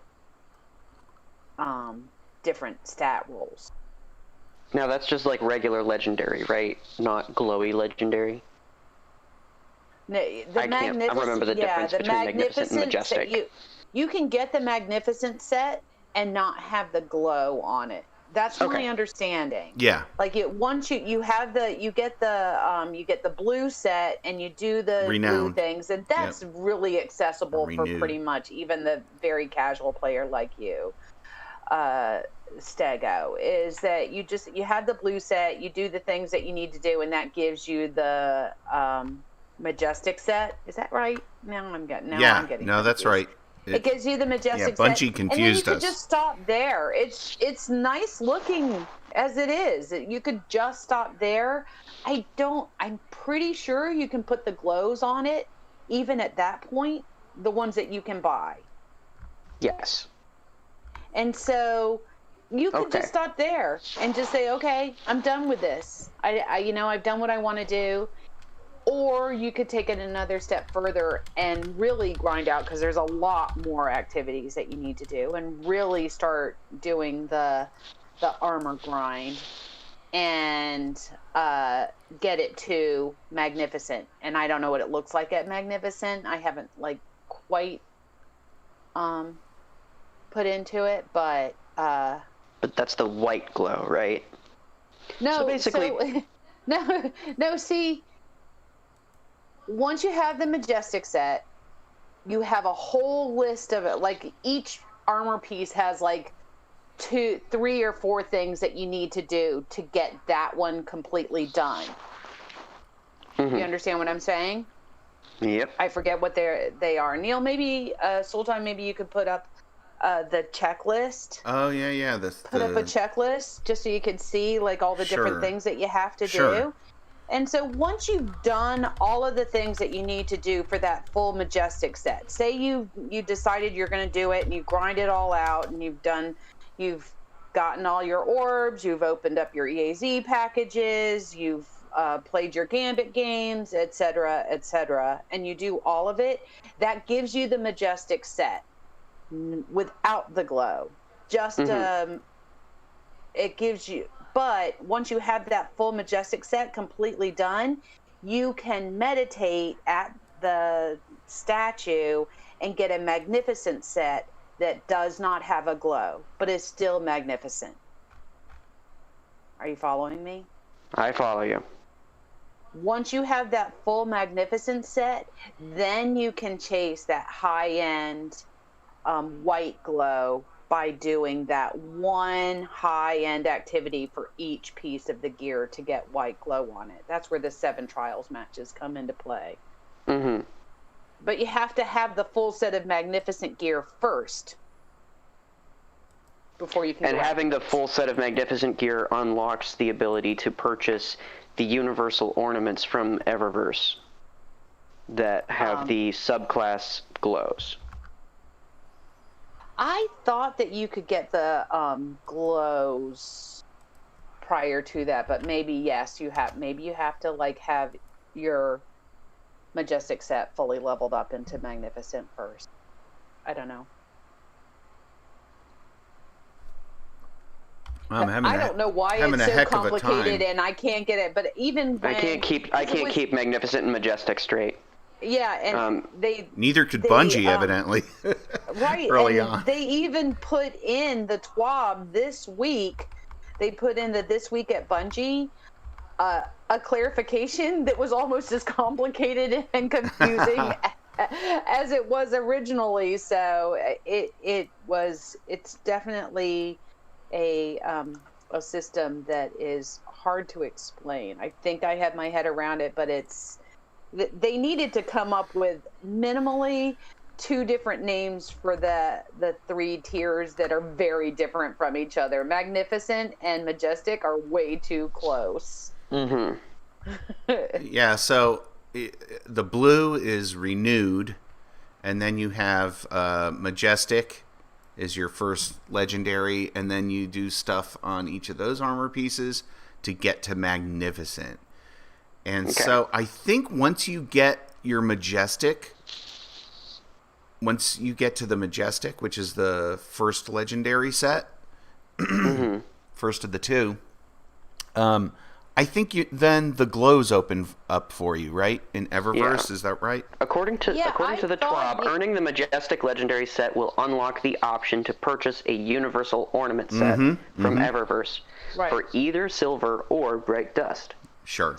different stat rolls. Now that's just like regular legendary, right? Not glowy legendary. No, I remember the difference between Magnificent and Majestic. Set, you can get the Magnificent set and not have the glow on it. That's my understanding. Yeah. Like once you get the blue set and you do the blue things, and that's really accessible for pretty much even the very casual player like you, Stego, is that you have the blue set, you do the things that you need to do, and that gives you the Majestic set. Is that right? I'm getting that's right. It gives you the Majestic set. Bungie confused us. And then you could just stop there. It's nice looking as it is. You could just stop there. I'm pretty sure you can put the glows on it, even at that point, the ones that you can buy. Yes. And so you could just stop there and just say, okay, I'm done with this. I've done what I want to do. Or you could take it another step further and really grind out, because there's a lot more activities that you need to do, and really start doing the armor grind and get it to Magnificent. And I don't know what it looks like at Magnificent. I haven't quite put into it, but that's the white glow, right? No, so basically no, see, once you have the Majestic set, you have a whole list of it. Like each armor piece has 2, 3, or 4 things that you need to do to get that one completely done. Mm-hmm. You understand what I'm saying? Yep. I forget what they are. Neil, maybe Sooltime, maybe you could put up the checklist. Oh yeah. Put up a checklist just so you can see all the different things that you have to do. And so once you've done all of the things that you need to do for that full Majestic set, say you decided you're going to do it and you grind it all out and you've gotten all your orbs, you've opened up your EAZ packages, you've played your Gambit games, etc., and you do all of it, that gives you the Majestic set without the glow. Just it gives you. But once you have that full Majestic set completely done, you can meditate at the statue and get a Magnificent set that does not have a glow, but is still magnificent. Are you following me? I follow you. Once you have that full magnificent set, then you can chase that high-end white glow by doing that one high-end activity for each piece of the gear to get white glow on it. That's where the 7 trials matches come into play. Mm-hmm. But you have to have the full set of magnificent gear first before you can. And having the full set of magnificent gear unlocks the ability to purchase the universal ornaments from Eververse that have the subclass glows. I thought that you could get the glows prior to that, but maybe yes, you have. Maybe you have to like have your Majestic set fully leveled up into Magnificent first. I don't know. I don't know why it's so complicated and I can't get it. But even when I can't keep Magnificent and Majestic straight. Yeah, and neither could Bungie evidently. Right, early and on. They even put in the TWAB this week. They put in the This Week at Bungie a clarification that was almost as complicated and confusing as it was originally. So it's definitely a system that is hard to explain. I think I have my head around it, but they needed to come up with minimally 2 different names for the 3 tiers that are very different from each other. Magnificent and Majestic are way too close. Mm-hmm. Yeah, so the blue is renewed, and then you have Majestic is your first legendary, and then you do stuff on each of those armor pieces to get to Magnificent. And so I think once you get your Majestic, once you get to the Majestic, which is the first legendary set, mm-hmm. first of the 2, I think then the glows open up for you, right? In Eververse, is that right? According to the TWAB, earning the Majestic legendary set will unlock the option to purchase a universal ornament set from Eververse for either silver or bright dust. Sure.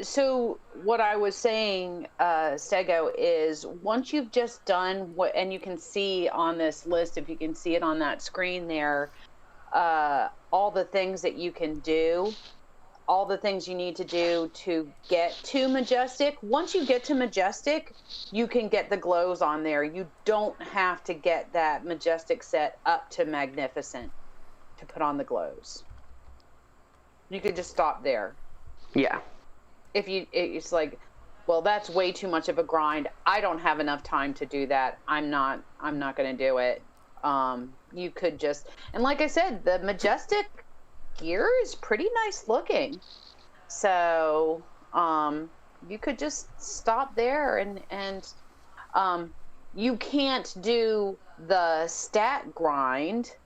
So what I was saying, Stego, is once you've just done what, and you can see on this list, if you can see it on that screen there, all the things that you can do, all the things you need to do to get to Majestic. Once you get to Majestic, you can get the glows on there. You don't have to get that Majestic set up to Magnificent to put on the glows. You could just stop there. Yeah. It's like, well, that's way too much of a grind. I don't have enough time to do that. I'm not going to do it. You could just, and like I said, the Majestic gear is pretty nice looking. So, you could just stop there and you can't do the stat grind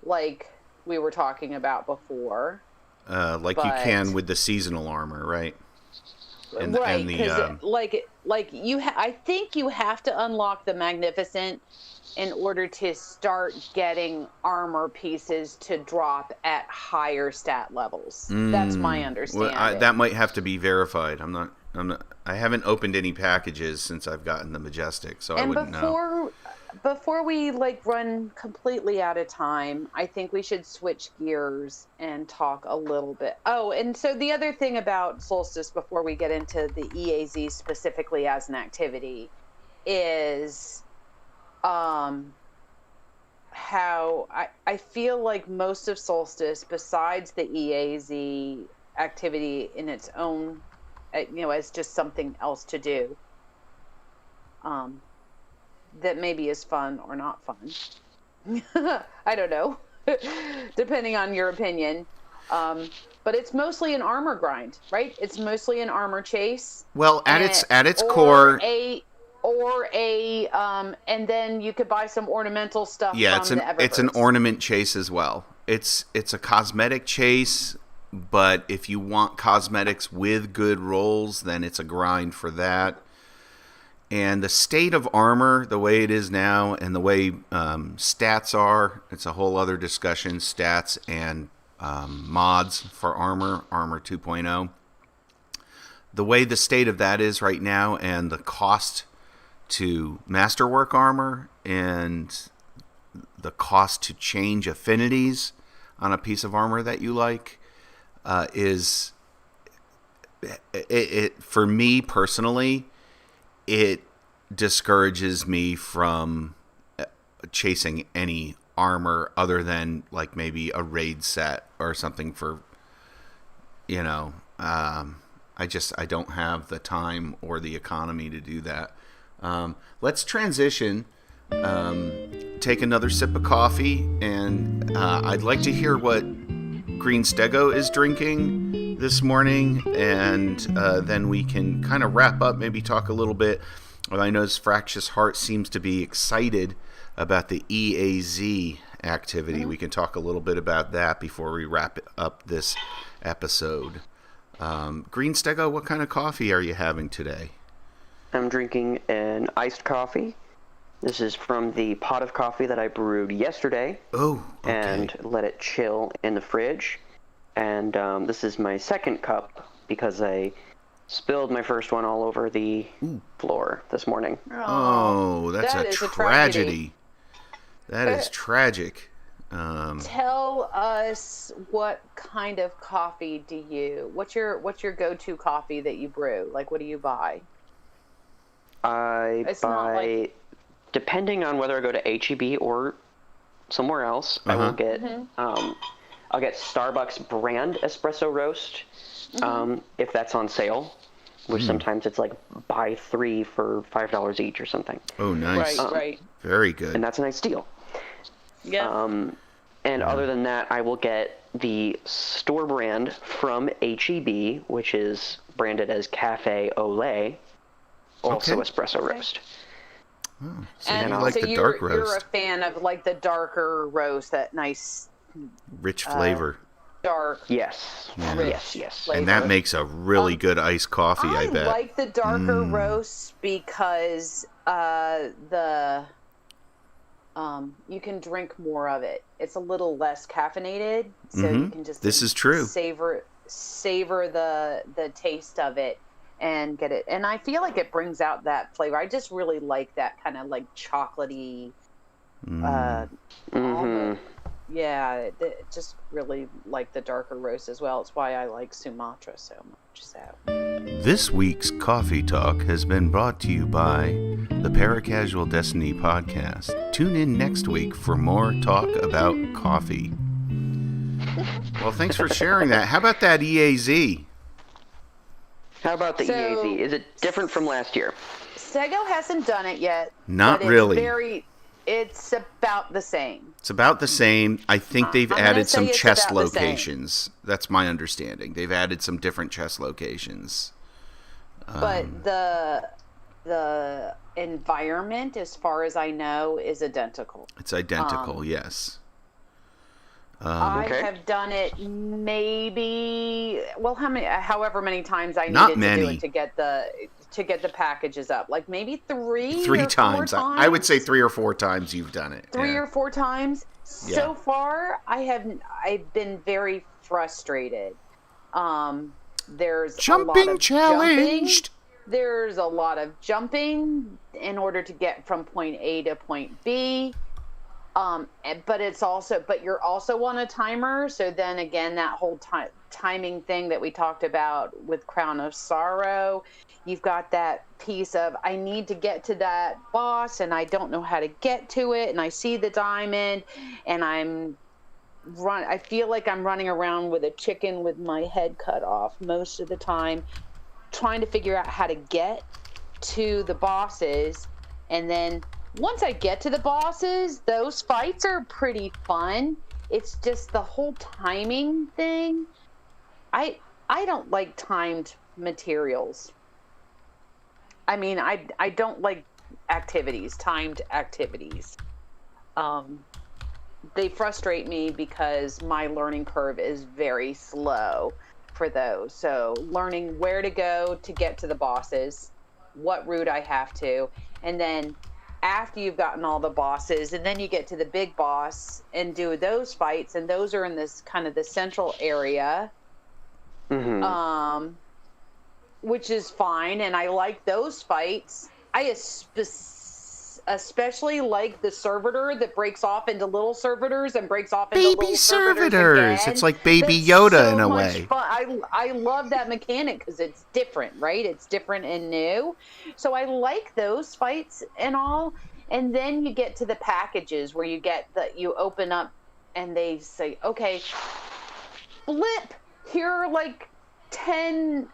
like we were talking about before. You can with the seasonal armor, right? Right, because I think you have to unlock the Magnificent in order to start getting armor pieces to drop at higher stat levels. That's my understanding. Well, that might have to be verified. I haven't opened any packages since I've gotten the Majestic, so I wouldn't know. Before we run completely out of time, I think we should switch gears and talk a little bit. Oh, and so the other thing about Solstice, before we get into the EAZ specifically as an activity, is how I feel like most of Solstice, besides the EAZ activity in its own, as just something else to do, that maybe is fun or not fun. I don't know, depending on your opinion. But it's mostly an armor grind, right? It's mostly an armor chase. Well, at its core, and then you could buy some ornamental stuff. Yeah, from it's an ornament chase as well. It's a cosmetic chase, but if you want cosmetics with good rolls, then it's a grind for that. And the state of armor, the way it is now, and the way stats are, it's a whole other discussion, stats and mods for Armor 2.0. The way the state of that is right now, and the cost to masterwork armor, and the cost to change affinities on a piece of armor that you like, is it for me personally, it discourages me from chasing any armor other than like maybe a raid set or something for, I don't have the time or the economy to do that. Let's transition, take another sip of coffee, and I'd like to hear what Greenstego is drinking this morning, and then we can kind of wrap up, maybe talk a little bit. Well, I know Fractious Heart seems to be excited about the EAZ activity. Mm-hmm. We can talk a little bit about that before we wrap up this episode. Greenstego, what kind of coffee are you having today? I'm drinking an iced coffee. This is from the pot of coffee that I brewed yesterday. Oh, okay. And let it chill in the fridge. And this is my second cup because I spilled my first one all over the floor this morning. Oh, that's a tragedy. That is tragic. Tell us, what kind of coffee do you? What's your go-to coffee that you brew? Like, what do you buy? I buy, depending on whether I go to HEB or somewhere else, I will get. I'll get Starbucks brand espresso roast, if that's on sale, which sometimes it's like buy 3 for $5 each or something. Oh, nice. Right. Very good. And that's a nice deal. Yeah. And other than that, I will get the store brand from HEB, which is branded as Cafe Olay, also espresso roast. Oh, so you like the dark roast. You're a fan of like the darker roast, that nice, rich flavor. Dark. Yes. Yeah. Yes. Flavor. And that makes a really good iced coffee, I bet. I like the darker roast because you can drink more of it. It's a little less caffeinated, so you can just savor the taste of it and get it. And I feel like it brings out that flavor. I just really like that kind of like chocolatey almond. Yeah, just really like the darker roast as well. It's why I like Sumatra so much. So this week's Coffee Talk has been brought to you by the Paracasual Destiny Podcast. Tune in next week for more talk about coffee. Well, thanks for sharing that. How about that EAZ? How about the EAZ? Is it different from last year? Stego hasn't done it yet. Not really. It's about the same. It's about the same. I think they've added some chest locations. That's my understanding. They've added some different chest locations. But the environment, as far as I know, is identical. It's identical, yes. I have done it however many times I needed to do it to get the packages up. Like maybe three times. I would say 3 or 4 times you've done it. 3 or 4 times. Yeah. So far, I've been very frustrated. There's jumping a lot of challenged. There's a lot of jumping in order to get from point A to point B. But you're also on a timer. So then again, that whole timing thing that we talked about with Crown of Sorrow, you've got that piece of, I need to get to that boss and I don't know how to get to it. And I see the diamond and I feel like I'm running around with a chicken with my head cut off most of the time, trying to figure out how to get to the bosses. And then once I get to the bosses, those fights are pretty fun. It's just the whole timing thing. I don't like timed materials. I mean, I don't like timed activities. They frustrate me because my learning curve is very slow for those. So learning where to go to get to the bosses what route I have to. And then after you've gotten all the bosses, and then you get to the big boss and do those fights, and those are in this kind of the central area, which is fine, and I like those fights. I especially like the servitor that breaks off into little servitors and breaks off into baby little servitors. Again. It's like Baby That's Yoda so in a much way. Fun. I love that mechanic because it's different, right? It's different and new. So I like those fights and all. And then you get to the packages where you open up and they say, okay, flip, here are like 10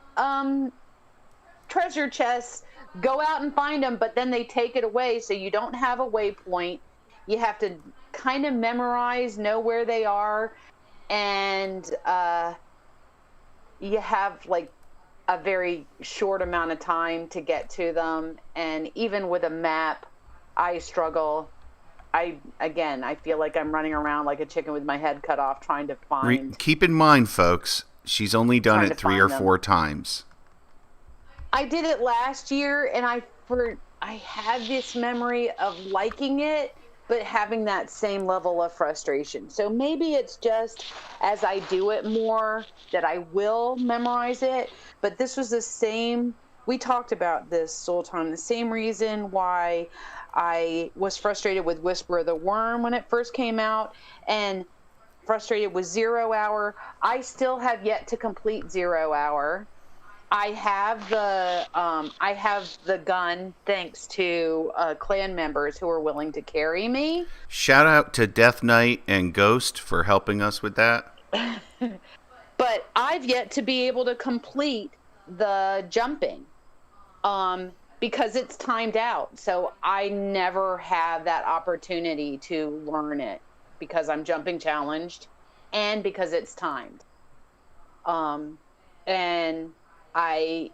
treasure chests. Go out and find them, but then they take it away, so you don't have a waypoint. You have to kind of memorize, know where they are, and you have like a very short amount of time to get to them. And even with a map, I struggle. I feel like I'm running around like a chicken with my head cut off trying to find. Keep in mind, folks, she's only done it 3 or 4 times. I did it last year, and I had this memory of liking it, but having that same level of frustration. So maybe it's just as I do it more that I will memorize it. But this was the same. We talked about this, Sooltime. The same reason why I was frustrated with Whisper of the Worm when it first came out, and frustrated with 0 Hour. I still have yet to complete 0 Hour. I have the gun thanks to clan members who are willing to carry me. Shout out to Death Knight and Ghost for helping us with that. But I've yet to be able to complete the jumping because it's timed out. So I never have that opportunity to learn it because I'm jumping challenged and because it's timed. And I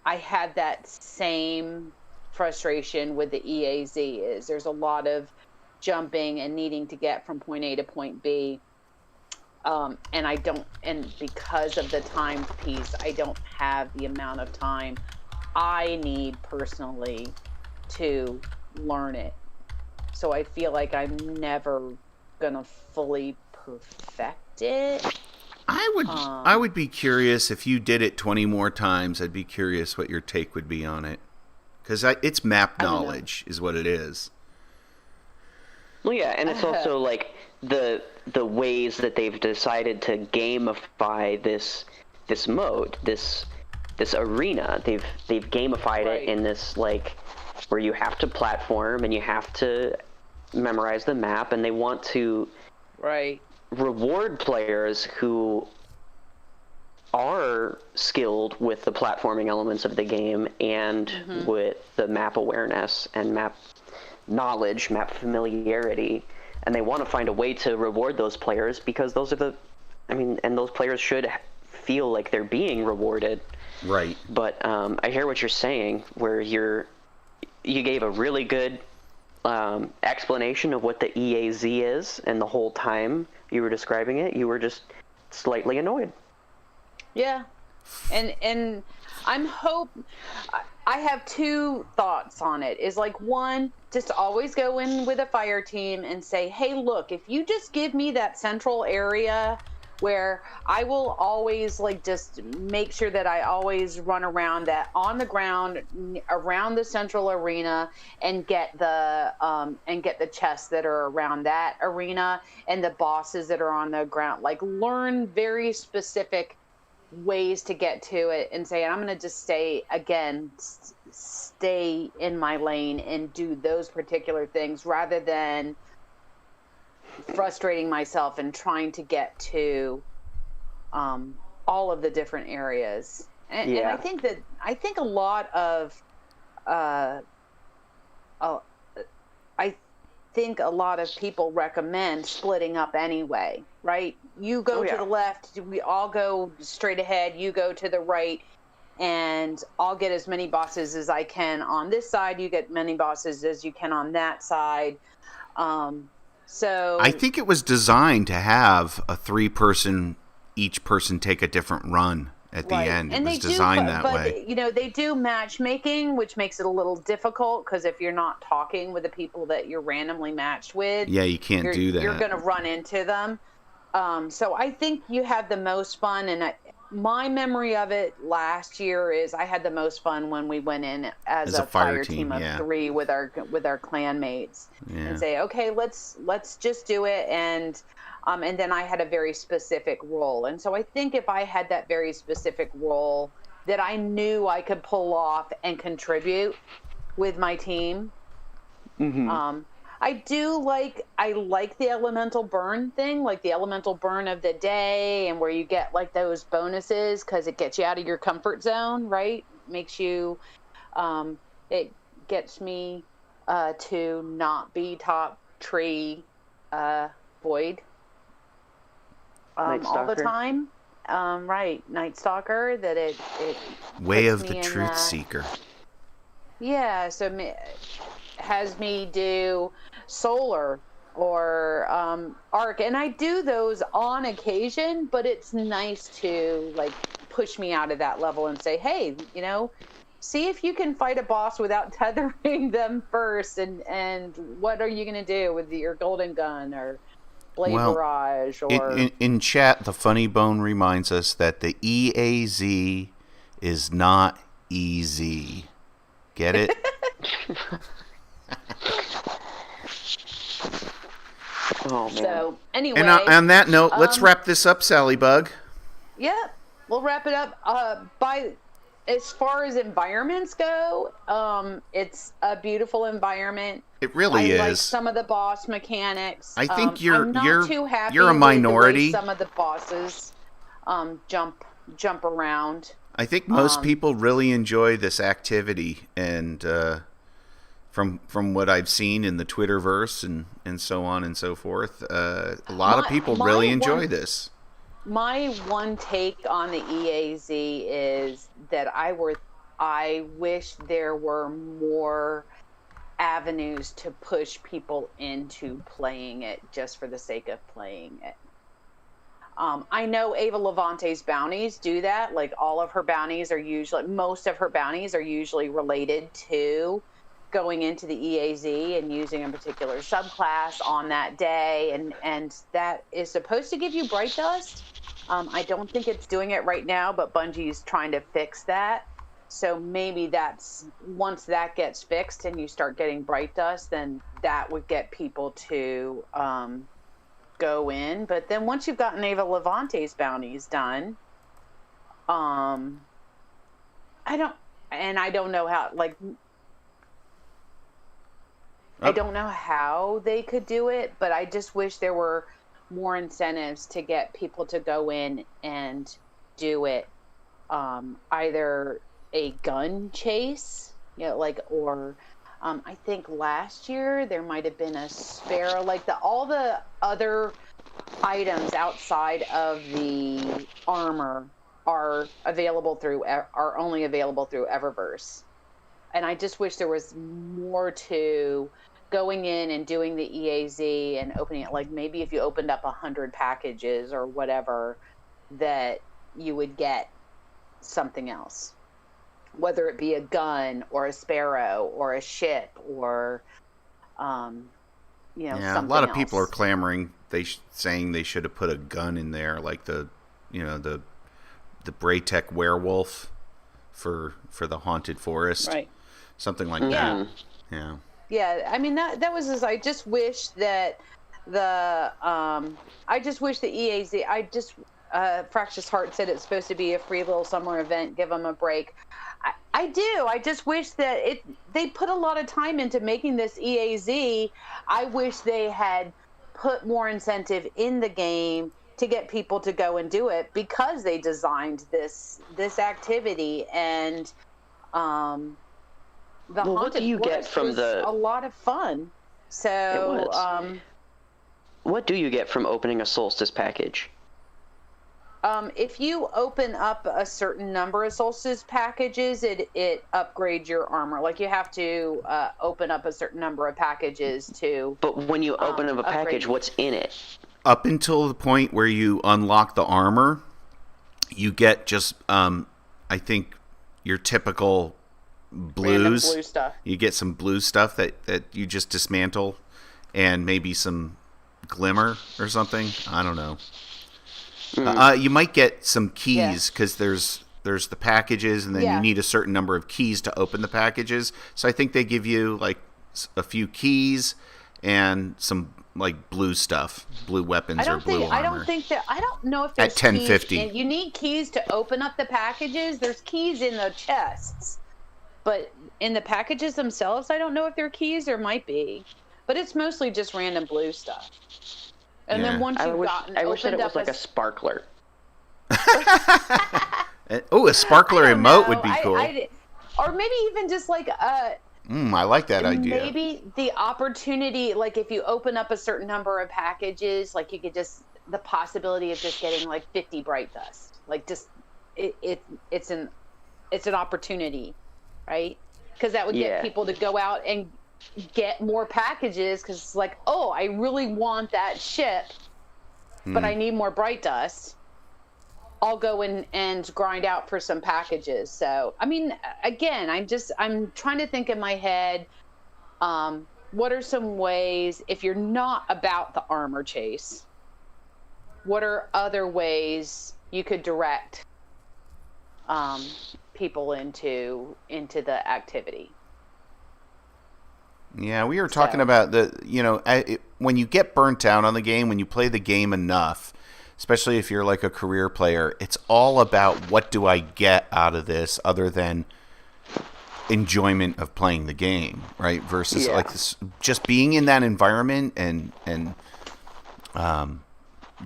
had that same frustration with the EAZ. Is there's a lot of jumping and needing to get from point A to point B, and because of the time piece, I don't have the amount of time I need personally to learn it. So I feel like I'm never gonna fully perfect it. I would be curious if you did it 20 more times. I'd be curious what your take would be on it, because it's map knowledge is what it is. Well, yeah, and it's also like the ways that they've decided to gamify this mode, this arena. They've gamified it in this like where you have to platform and you have to memorize the map, and they want to reward players who are skilled with the platforming elements of the game and with the map awareness and map knowledge, map familiarity, and they want to find a way to reward those players because those are and those players should feel like they're being rewarded. Right. But I hear what you're saying, where you gave a really good explanation of what the EAZ is, and the whole time you were describing it, you were just slightly annoyed. Yeah, and I have 2 thoughts on it. Is like, one, just always go in with a fire team and say, hey, look, if you just give me that central area where I will always like just make sure that I always run around that on the ground around the central arena and get the chests that are around that arena and the bosses that are on the ground. Like, learn very specific ways to get to it and say, I'm going to just stay in my lane and do those particular things rather than frustrating myself and trying to get to all of the different areas. And I think a lot of people recommend splitting up anyway, right? You go to the left, we all go straight ahead, you go to the right, and I'll get as many bosses as I can on this side, you get many bosses as you can on that side. So I think it was designed to have a 3-person, each person take a different run at the end. It And was they designed do, that but way. you know, they do matchmaking, which makes it a little difficult because if you're not talking with the people that you're randomly matched with, Yeah, you can't do that. You're going to run into them. So I think you have the most fun, and my memory of it last year is I had the most fun when we went in as a fire team of 3 with our clan mates and say, okay, let's just do it, and then I had a very specific role, and so I think if I had that very specific role that I knew I could pull off and contribute with my team. Mm-hmm. I like the elemental burn thing, like the elemental burn of the day, and where you get like those bonuses because it gets you out of your comfort zone, right? Makes you, it gets me to not be top tree void all the time. Right, Night Stalker. That it Way of the Truth Seeker. Yeah, so has me do solar or arc, and I do those on occasion, but it's nice to like push me out of that level and say, hey, you know, see if you can fight a boss without tethering them first, and what are you going to do with your golden gun or blade barrage? Or in chat, the Funny Bone reminds us that the EAZ is not easy. Get it? Oh, man. So anyway, and on that note, let's wrap this up, Salliebug. Yeah, we'll wrap it up. By as far as environments go, it's a beautiful environment. It really is. I like some of the boss mechanics. I think I'm not too happy you're a minority. With the way some of the bosses jump around. I think most people really enjoy this activity, and from what I've seen in the Twitterverse and so on and so forth, a lot of people really enjoy this. My one take on the EAZ is that I wish there were more avenues to push people into playing it just for the sake of playing it. I know Ava Levante's bounties do that. Like most of her bounties are usually related to going into the EAZ and using a particular subclass on that day, and that is supposed to give you bright dust. I don't think it's doing it right now, but Bungie's trying to fix that. So maybe once that gets fixed and you start getting bright dust, then that would get people to go in. But then once you've gotten Ava Levante's bounties done, I don't know how, like, I don't know how they could do it, but I just wish there were more incentives to get people to go in and do it. Either a gun chase, or I think last year there might have been a sparrow, like all the other items outside of the armor are only available through Eververse. And I just wish there was more to going in and doing the EAZ and opening it. Like maybe if you opened up 100 packages or whatever, that you would get something else, whether it be a gun or a sparrow or a ship or, something a lot of else. people are clamoring, saying they should have put a gun in there, like the Braytech werewolf for the haunted forest, right? Something like that. Yeah. Yeah, I mean that was I just wish that the EAZ. Fractious Heart said it's supposed to be a free little summer event. Give them a break. I do. I just wish that they put a lot of time into making this EAZ. I wish they had put more incentive in the game to get people to go and do it, because they designed this activity. And what do you get from a lot of fun. So what do you get from opening a Solstice package? If you open up a certain number of Solstice packages, it upgrades your armor. Like you have to open up a certain number of packages to. But when you open up a package, what's in it? Up until the point where you unlock the armor, you get just I think your typical blues. Random blue stuff. You get some blue stuff that you just dismantle, and maybe some glimmer or something. I don't know. You might get some keys because there's the packages, and then you need a certain number of keys to open the packages. So I think they give you like a few keys and some like blue stuff, blue weapons or blue armor. I don't know if there's at 1050. Keys, and you need keys to open up the packages. There's keys in the chests, but in the packages themselves, I don't know if there are keys. There might be, but it's mostly just random blue stuff. And then once you've I wish that it was like a sparkler. Oh, a sparkler emote would be cool. Or maybe even just like I like that idea. Maybe the opportunity, like if you open up a certain number of packages, like you could just, the possibility of just getting like 50 bright dust. Like just, it's an opportunity, right? Because that would get people to go out and get more packages, because it's like, oh, I really want that ship, but I need more bright dust. I'll go in and grind out for some packages. So, I mean, again, I'm trying to think in my head, what are some ways, if you're not about the armor chase, what are other ways you could direct people into the activity? Yeah, we were talking about when you get burnt out on the game, when you play the game enough, especially if you're like a career player, it's all about what do I get out of this other than enjoyment of playing the game, right? Versus like this, just being in that environment and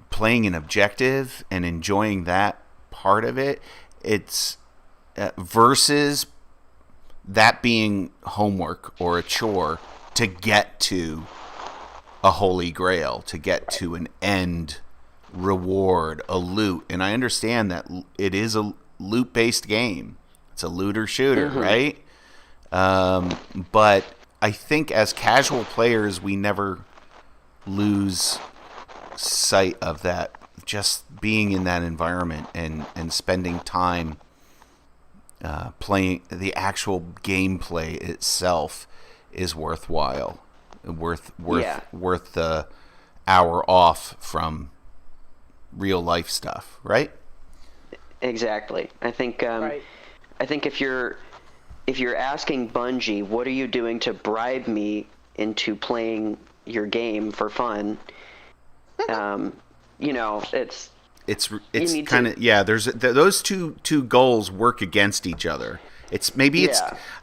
playing an objective and enjoying that part of it. It's versus that being homework or a chore to get to a holy grail, to get to an end reward, a loot. And I understand that it is a loot-based game. It's a looter shooter, right? But I think as casual players, we never lose sight of that. Just being in that environment and spending time playing the actual gameplay itself is worthwhile, worth the hour off from real life stuff, right? Exactly. I think I think if you're asking Bungie, what are you doing to bribe me into playing your game for fun? It's kind of there's those two goals work against each other.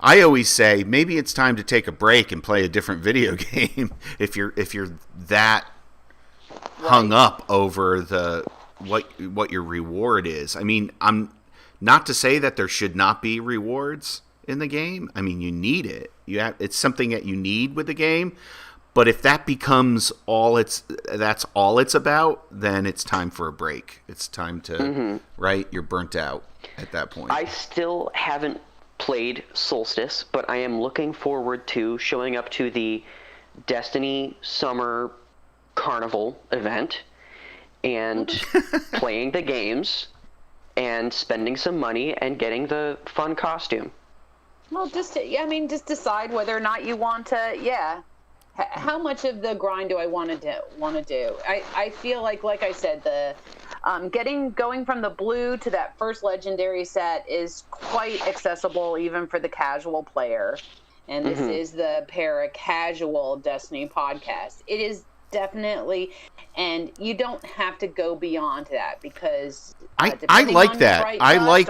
I always say maybe it's time to take a break and play a different video game if you're that hung up over what your reward is. I mean, I'm not to say that there should not be rewards in the game. I mean, you need it. It's something that you need with the game. But if that becomes that's all it's about, then it's time for a break. It's time to, right? You're burnt out at that point. I still haven't played Solstice, but I am looking forward to showing up to the Destiny Summer Carnival event and playing the games and spending some money and getting the fun costume. Well, just decide whether or not you want to, how much of the grind do I want to do? I feel like I said, the going from the blue to that first legendary set is quite accessible even for the casual player. And this is the Paracasual Destiny Podcast. It is definitely, and you don't have to go beyond that, because I like that. I like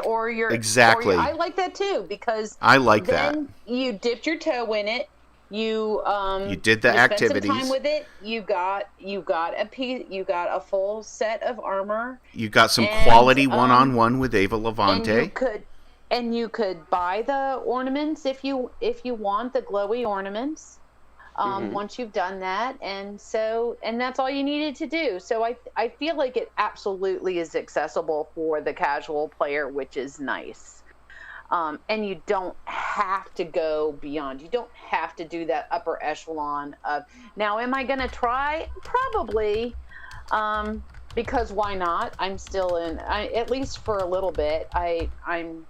exactly. I like that too, because I like that. You dipped your toe in it. You did the activities. Spent some time with it. You got a full set of armor. You got some quality one-on-one with Ava Levante. And you could buy the ornaments if you want the glowy ornaments. Once you've done that, and that's all you needed to do. So I feel like it absolutely is accessible for the casual player, which is nice. And you don't have to go beyond. You don't have to do that upper echelon of. Now, am I going to try? Probably. Because why not? I'm still at least for a little bit. I'm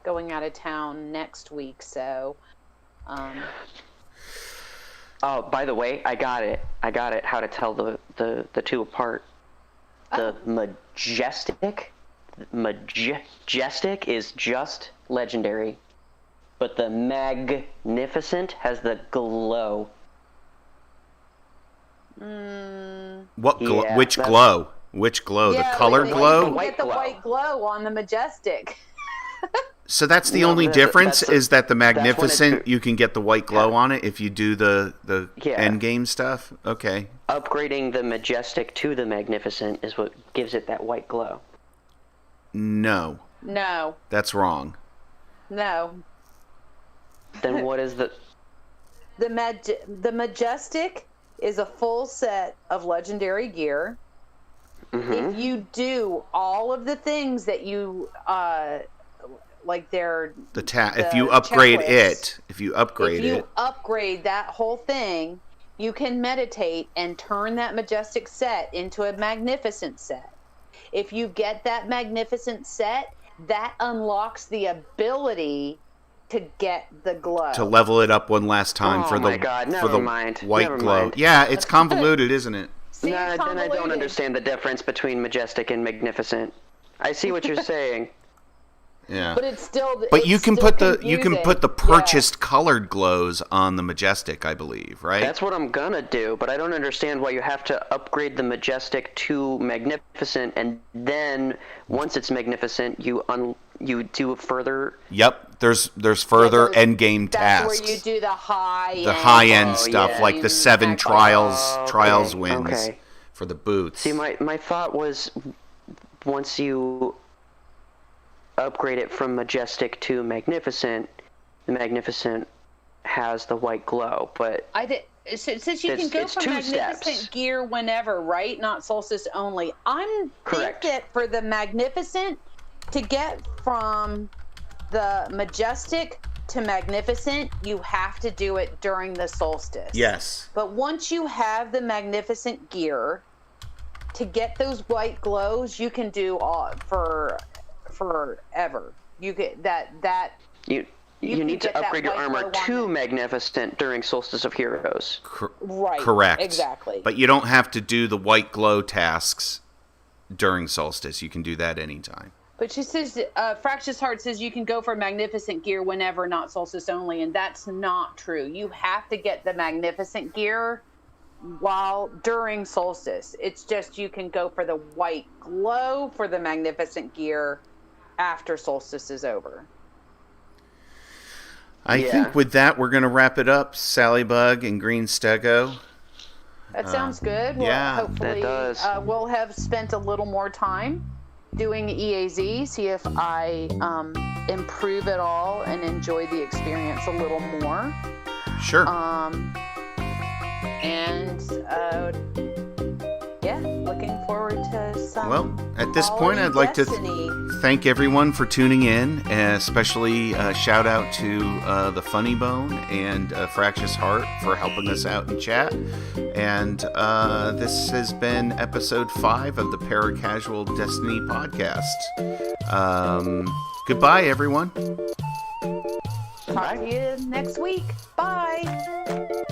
going out of town next week, so. Oh, by the way, I got it. How to tell the two apart. The majestic is just legendary, but the magnificent has the glow. What glow? Yeah, Which glow? Which glow? The color glow? You get the white glow on the majestic. So that's the only difference, is that the magnificent, you can get the white glow on it if you do the end game stuff? Okay. Upgrading the majestic to the magnificent is what gives it that white glow. No. That's wrong. No. Then what is the... The majestic is a full set of legendary gear. Mm-hmm. If you do all of the things that you... like they're if you upgrade it, if you upgrade that whole thing, you can meditate and turn that majestic set into a magnificent set. If you get that magnificent set, that unlocks the ability to get the glow, to level it up one last time for the white glow. Yeah, it's convoluted, isn't it? No, then I don't understand the difference between majestic and magnificent. I see what you're saying. Yeah, but it's still. But you can put the purchased colored glows on the majestic, I believe, right? That's what I'm gonna do, but I don't understand why you have to upgrade the majestic to magnificent, and then once it's magnificent, you do further. Yep, there's further end game tasks. That's where you do the high end stuff, like the 7 trials wins for the boots. See, my thought was once you upgrade it from majestic to magnificent, the magnificent has the white glow, but since you can go from magnificent gear whenever, right? Not solstice only. Think that for the magnificent, to get from the majestic to magnificent, you have to do it during the solstice. Yes. But once you have the magnificent gear, to get those white glows, you can do all forever. You get that you need to upgrade your armor to magnificent during Solstice of Heroes. Right. Correct. Exactly. But you don't have to do the white glow tasks during Solstice. You can do that anytime. But she says, Fractious Heart says you can go for magnificent gear whenever, not Solstice only, and that's not true. You have to get the magnificent gear during Solstice. It's just you can go for the white glow for the magnificent gear after Solstice is over. I think with that, we're going to wrap it up. Salliebug and Greenstego. That sounds good. Yeah, hopefully, that does. We'll have spent a little more time doing EAZ, see if I improve it all and enjoy the experience a little more. Sure. Looking forward to some. Well, at this point, I'd like to thank everyone for tuning in, especially shout out to the Funny Bone and Fractious Heart for helping us out in chat. And this has been episode 5 of the Paracasual Destiny Podcast. Goodbye, everyone. Talk to you next week. Bye.